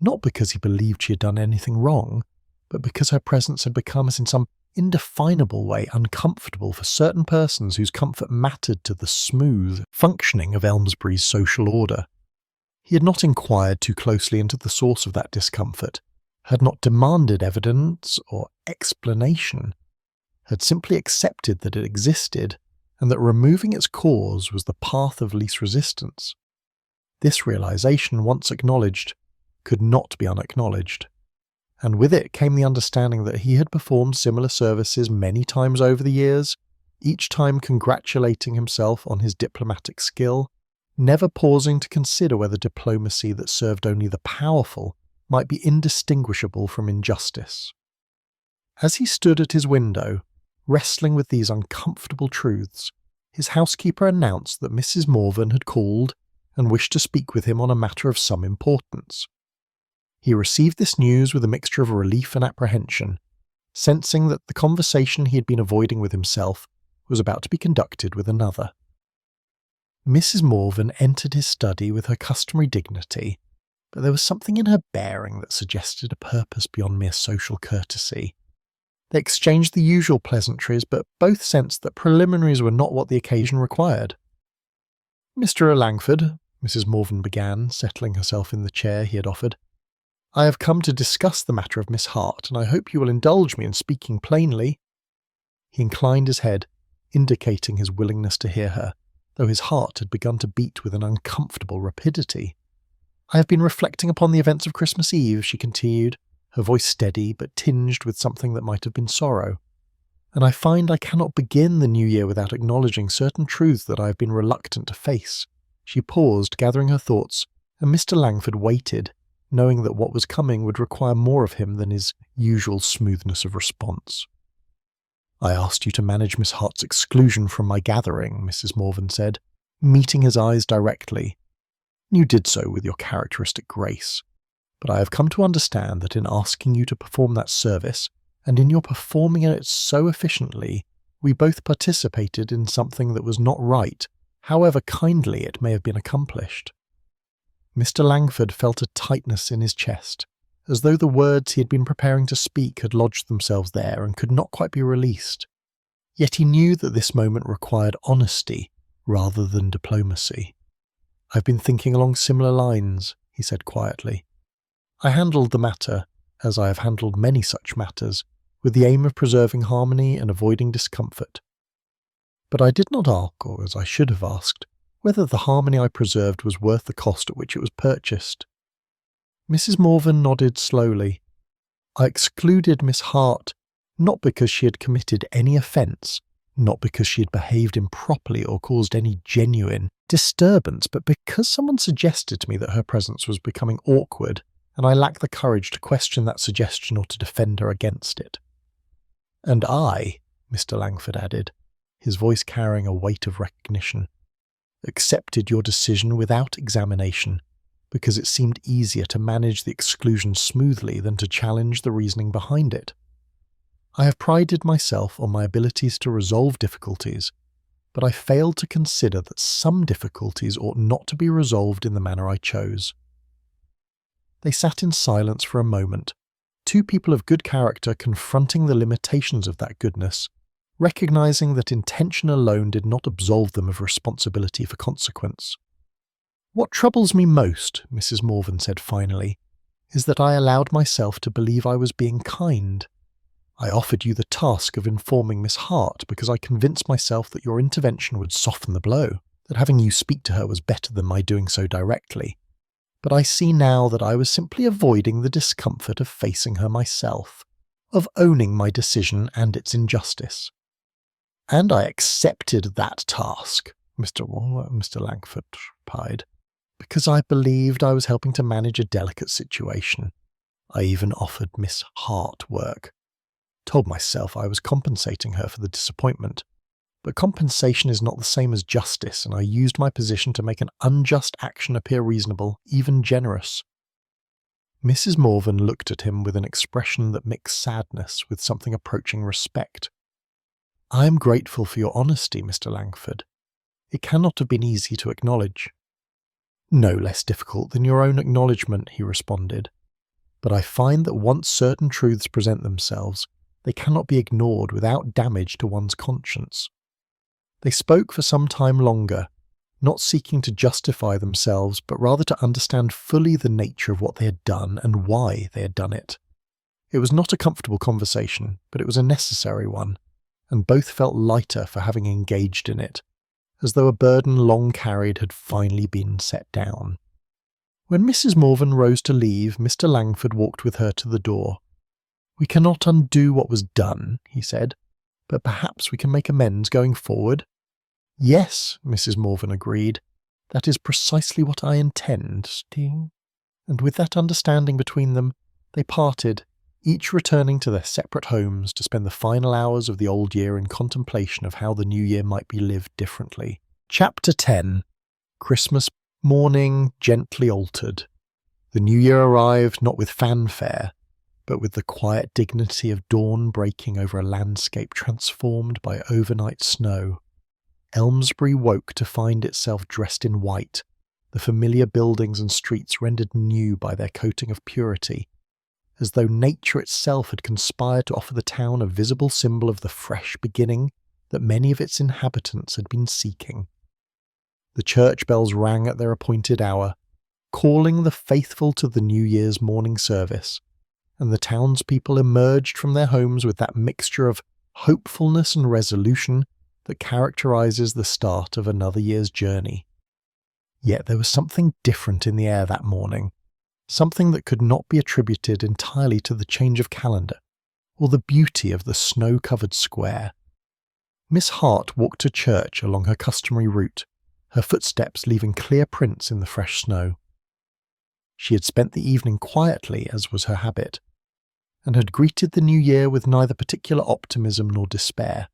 not because he believed she had done anything wrong, but because her presence had become, as in some indefinable way, uncomfortable for certain persons whose comfort mattered to the smooth functioning of Elmsbury's social order. He had not inquired too closely into the source of that discomfort, had not demanded evidence or explanation, had simply accepted that it existed and that removing its cause was the path of least resistance. This realization, once acknowledged, could not be unacknowledged, and with it came the understanding that he had performed similar services many times over the years, each time congratulating himself on his diplomatic skill, never pausing to consider whether diplomacy that served only the powerful might be indistinguishable from injustice. As he stood at his window, wrestling with these uncomfortable truths, his housekeeper announced that Mrs. Morven had called and wished to speak with him on a matter of some importance. He received this news with a mixture of relief and apprehension, sensing that the conversation he had been avoiding with himself was about to be conducted with another. Mrs. Morven entered his study with her customary dignity, but there was something in her bearing that suggested a purpose beyond mere social courtesy. They exchanged the usual pleasantries, but both sensed that preliminaries were not what the occasion required. "Mr. Langford," Mrs. Morven began, settling herself in the chair he had offered, "I have come to discuss the matter of Miss Hart, and I hope you will indulge me in speaking plainly." He inclined his head, indicating his willingness to hear her, though his heart had begun to beat with an uncomfortable rapidity. "I have been reflecting upon the events of Christmas Eve," she continued, her voice steady but tinged with something that might have been sorrow, "and I find I cannot begin the new year without acknowledging certain truths that I have been reluctant to face." She paused, gathering her thoughts, and Mr. Langford waited, knowing that what was coming would require more of him than his usual smoothness of response. "I asked you to manage Miss Hart's exclusion from my gathering," Mrs. Morven said, meeting his eyes directly. "You did so with your characteristic grace. But I have come to understand that in asking you to perform that service, and in your performing it so efficiently, we both participated in something that was not right, however kindly it may have been accomplished." Mr. Langford felt a tightness in his chest, as though the words he had been preparing to speak had lodged themselves there and could not quite be released. Yet he knew that this moment required honesty rather than diplomacy. "I've been thinking along similar lines," he said quietly. "I handled the matter, as I have handled many such matters, with the aim of preserving harmony and avoiding discomfort. But I did not ask, or as I should have asked, whether the harmony I preserved was worth the cost at which it was purchased." Mrs. Morven nodded slowly. "I excluded Miss Hart, not because she had committed any offence, not because she had behaved improperly or caused any genuine disturbance, but because someone suggested to me that her presence was becoming awkward, and I lacked the courage to question that suggestion or to defend her against it. And I," Mr. Langford added, his voice carrying a weight of recognition, "accepted your decision without examination, because it seemed easier to manage the exclusion smoothly than to challenge the reasoning behind it. I have prided myself on my abilities to resolve difficulties, but I failed to consider that some difficulties ought not to be resolved in the manner I chose." They sat in silence for a moment, two people of good character confronting the limitations of that goodness, recognizing that intention alone did not absolve them of responsibility for consequence. "What troubles me most," Mrs. Morven said finally, "is that I allowed myself to believe I was being kind. I offered you the task of informing Miss Hart because I convinced myself that your intervention would soften the blow, that having you speak to her was better than my doing so directly. But I see now that I was simply avoiding the discomfort of facing her myself, of owning my decision and its injustice. And I accepted that task," Mr. Langford replied, "because I believed I was helping to manage a delicate situation. I even offered Miss Hart work. Told myself I was compensating her for the disappointment. But compensation is not the same as justice, and I used my position to make an unjust action appear reasonable, even generous." Mrs. Morven looked at him with an expression that mixed sadness with something approaching respect. "I am grateful for your honesty, Mr. Langford. It cannot have been easy to acknowledge." "No less difficult than your own acknowledgement," he responded. "But I find that once certain truths present themselves, they cannot be ignored without damage to one's conscience." They spoke for some time longer, not seeking to justify themselves, but rather to understand fully the nature of what they had done and why they had done it. It was not a comfortable conversation, but it was a necessary one, and both felt lighter for having engaged in it, as though a burden long carried had finally been set down. When Mrs. Morven rose to leave, Mr. Langford walked with her to the door. "We cannot undo what was done," he said, "but perhaps we can make amends going forward." "Yes," Mrs. Morven agreed. "That is precisely what I intend, Sting." And with that understanding between them, they parted, each returning to their separate homes to spend the final hours of the old year in contemplation of how the new year might be lived differently. Chapter 10. Christmas morning gently altered. The new year arrived not with fanfare, but with the quiet dignity of dawn breaking over a landscape transformed by overnight snow. Elmsbury woke to find itself dressed in white, the familiar buildings and streets rendered new by their coating of purity, as though nature itself had conspired to offer the town a visible symbol of the fresh beginning that many of its inhabitants had been seeking. The church bells rang at their appointed hour, calling the faithful to the New Year's morning service, and the townspeople emerged from their homes with that mixture of hopefulness and resolution that characterizes the start of another year's journey. Yet there was something different in the air that morning, something that could not be attributed entirely to the change of calendar, or the beauty of the snow-covered square. Miss Hart walked to church along her customary route, her footsteps leaving clear prints in the fresh snow. She had spent the evening quietly, as was her habit. and had greeted the new year with neither particular optimism nor despair,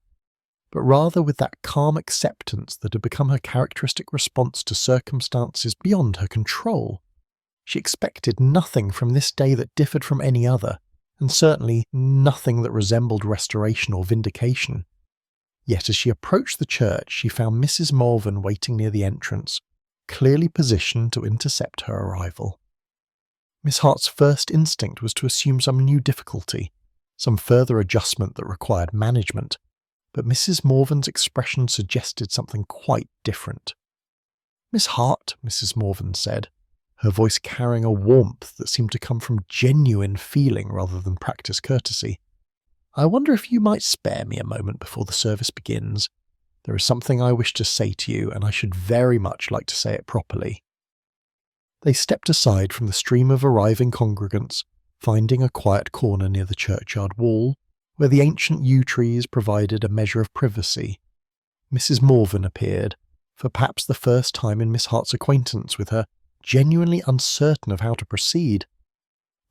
but rather with that calm acceptance that had become her characteristic response to circumstances beyond her control. She expected nothing from this day that differed from any other, and certainly nothing that resembled restoration or vindication. Yet as she approached the church, she found Mrs. Malvern waiting near the entrance, clearly positioned to intercept her arrival. Miss Hart's first instinct was to assume some new difficulty, some further adjustment that required management, but Mrs. Malvern's expression suggested something quite different. "Miss Hart," Mrs. Malvern said, her voice carrying a warmth that seemed to come from genuine feeling rather than practiced courtesy, "I wonder if you might spare me a moment before the service begins. There is something I wish to say to you, and I should very much like to say it properly." They stepped aside from the stream of arriving congregants, finding a quiet corner near the churchyard wall, where the ancient yew trees provided a measure of privacy. Mrs. Malvern appeared, for perhaps the first time in Miss Hart's acquaintance with her, genuinely uncertain of how to proceed.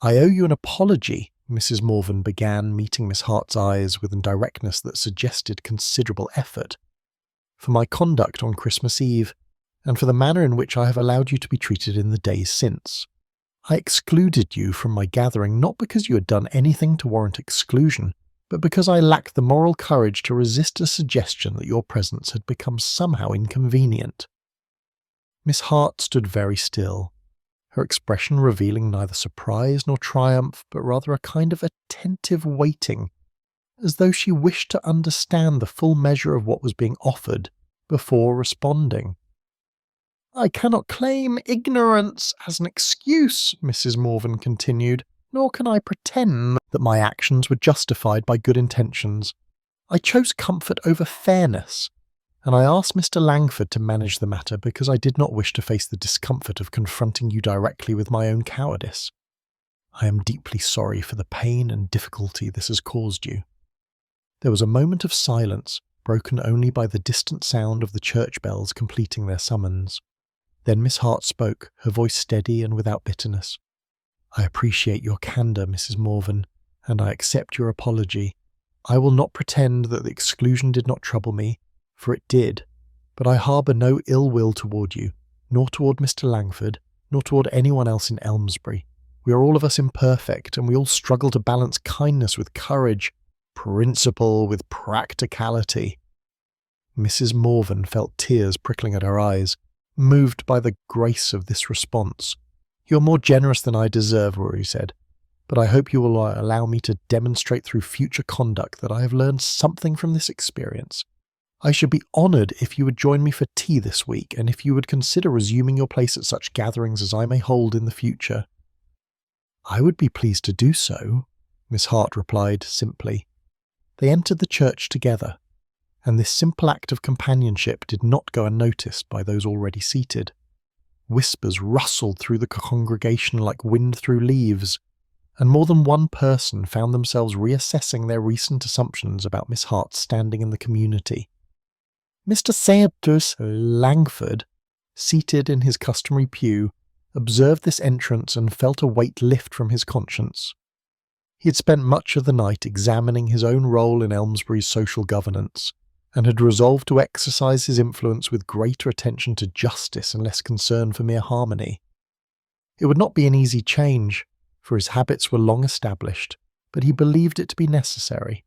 "I owe you an apology," Mrs. Malvern began, meeting Miss Hart's eyes with a directness that suggested considerable effort, "for my conduct on Christmas Eve, and for the manner in which I have allowed you to be treated in the days since. I excluded you from my gathering not because you had done anything to warrant exclusion, but because I lacked the moral courage to resist a suggestion that your presence had become somehow inconvenient." Miss Hart stood very still, her expression revealing neither surprise nor triumph, but rather a kind of attentive waiting, as though she wished to understand the full measure of what was being offered before responding. "I cannot claim ignorance as an excuse," Mrs. Malvern continued, "nor can I pretend that my actions were justified by good intentions. I chose comfort over fairness, and I asked Mr. Langford to manage the matter because I did not wish to face the discomfort of confronting you directly with my own cowardice. I am deeply sorry for the pain and difficulty this has caused you." There was a moment of silence, broken only by the distant sound of the church bells completing their summons. Then Miss Hart spoke, her voice steady and without bitterness. "I appreciate your candour, Mrs. Malvern, and I accept your apology. I will not pretend that the exclusion did not trouble me, for it did, but I harbour no ill will toward you, nor toward Mr. Langford, nor toward anyone else in Elmsbury. We are all of us imperfect, and we all struggle to balance kindness with courage, principle with practicality." Mrs. Malvern felt tears prickling at her eyes, moved by the grace of this response. "You're more generous than I deserve," Rory said, "but I hope you will allow me to demonstrate through future conduct that I have learned something from this experience. I should be honoured if you would join me for tea this week, and if you would consider resuming your place at such gatherings as I may hold in the future." "I would be pleased to do so," Miss Hart replied simply. They entered the church together, and this simple act of companionship did not go unnoticed by those already seated. Whispers rustled through the congregation like wind through leaves, and more than one person found themselves reassessing their recent assumptions about Miss Hart's standing in the community. Mr. Santos Langford, seated in his customary pew, observed this entrance and felt a weight lift from his conscience. He had spent much of the night examining his own role in Elmsbury's social governance, and had resolved to exercise his influence with greater attention to justice and less concern for mere harmony. It would not be an easy change, for his habits were long established, but he believed it to be necessary.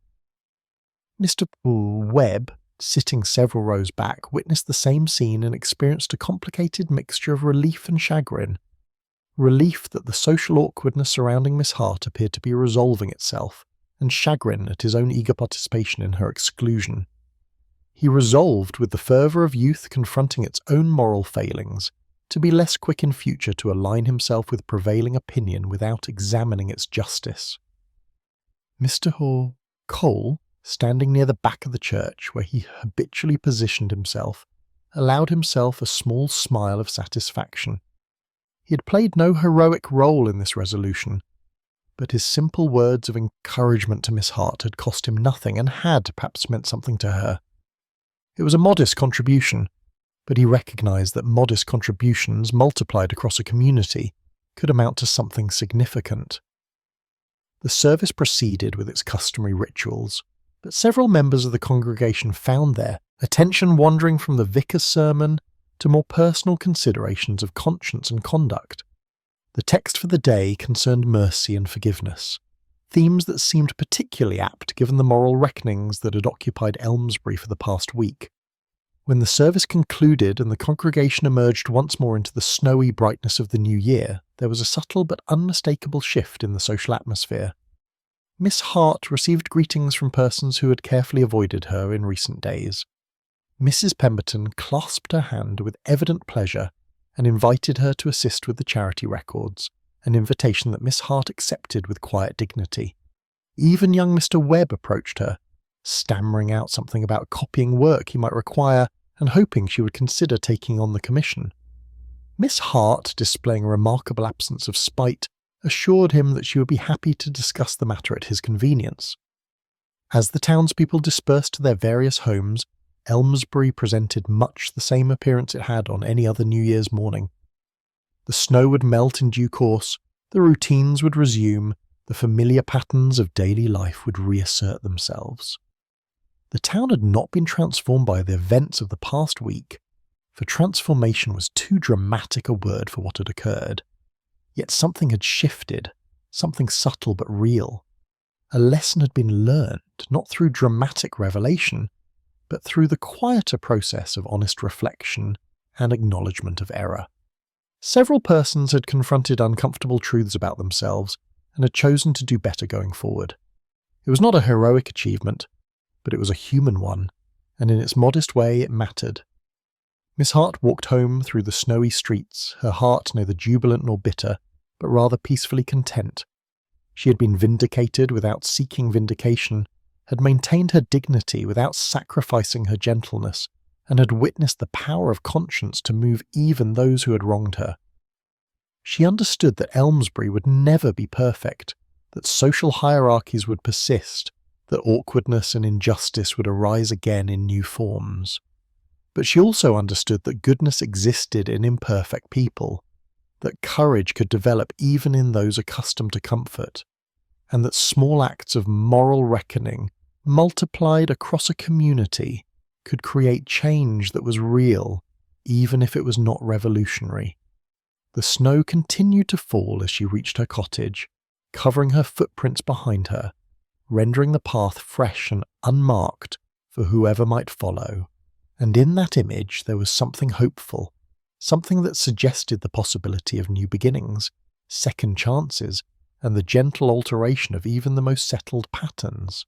Mr. Webb, sitting several rows back, witnessed the same scene and experienced a complicated mixture of relief and chagrin. Relief that the social awkwardness surrounding Miss Hart appeared to be resolving itself, and chagrin at his own eager participation in her exclusion. He resolved, with the fervour of youth confronting its own moral failings, to be less quick in future to align himself with prevailing opinion without examining its justice. Mr. Cole, standing near the back of the church where he habitually positioned himself, allowed himself a small smile of satisfaction. He had played no heroic role in this resolution, but his simple words of encouragement to Miss Hart had cost him nothing and had perhaps meant something to her. It was a modest contribution, but he recognised that modest contributions multiplied across a community could amount to something significant. The service proceeded with its customary rituals, but several members of the congregation found their attention wandering from the vicar's sermon to more personal considerations of conscience and conduct. The text for the day concerned mercy and forgiveness, themes that seemed particularly apt given the moral reckonings that had occupied Elmsbury for the past week. When the service concluded and the congregation emerged once more into the snowy brightness of the new year, there was a subtle but unmistakable shift in the social atmosphere. Miss Hart received greetings from persons who had carefully avoided her in recent days. Mrs. Pemberton clasped her hand with evident pleasure and invited her to assist with the charity records, an invitation that Miss Hart accepted with quiet dignity. Even young Mr. Webb approached her, stammering out something about copying work he might require and hoping she would consider taking on the commission. Miss Hart, displaying a remarkable absence of spite, assured him that she would be happy to discuss the matter at his convenience. As the townspeople dispersed to their various homes, Elmsbury presented much the same appearance it had on any other New Year's morning. The snow would melt in due course, the routines would resume, the familiar patterns of daily life would reassert themselves. The town had not been transformed by the events of the past week, for transformation was too dramatic a word for what had occurred. Yet something had shifted, something subtle but real. A lesson had been learned, not through dramatic revelation, but through the quieter process of honest reflection and acknowledgement of error. Several persons had confronted uncomfortable truths about themselves and had chosen to do better going forward. It was not a heroic achievement, but it was a human one, and in its modest way it mattered. Miss Hart walked home through the snowy streets, her heart neither jubilant nor bitter, but rather peacefully content. She had been vindicated without seeking vindication, had maintained her dignity without sacrificing her gentleness, and had witnessed the power of conscience to move even those who had wronged her. She understood that Elmsbury would never be perfect, that social hierarchies would persist, that awkwardness and injustice would arise again in new forms. But she also understood that goodness existed in imperfect people, that courage could develop even in those accustomed to comfort, and that small acts of moral reckoning, multiplied across a community, could create change that was real, even if it was not revolutionary. The snow continued to fall as she reached her cottage, covering her footprints behind her, rendering the path fresh and unmarked for whoever might follow. And in that image there was something hopeful, something that suggested the possibility of new beginnings, second chances, and the gentle alteration of even the most settled patterns.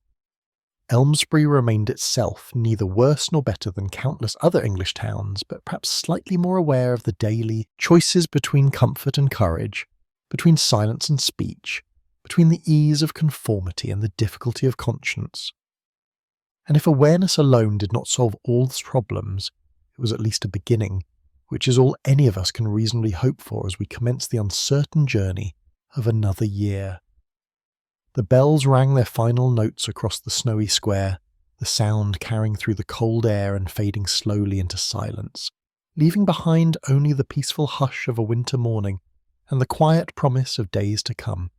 Elmsbury remained itself, neither worse nor better than countless other English towns, but perhaps slightly more aware of the daily choices between comfort and courage, between silence and speech, between the ease of conformity and the difficulty of conscience. And if awareness alone did not solve all its problems, it was at least a beginning, which is all any of us can reasonably hope for as we commence the uncertain journey of another year. The bells rang their final notes across the snowy square, the sound carrying through the cold air and fading slowly into silence, leaving behind only the peaceful hush of a winter morning and the quiet promise of days to come.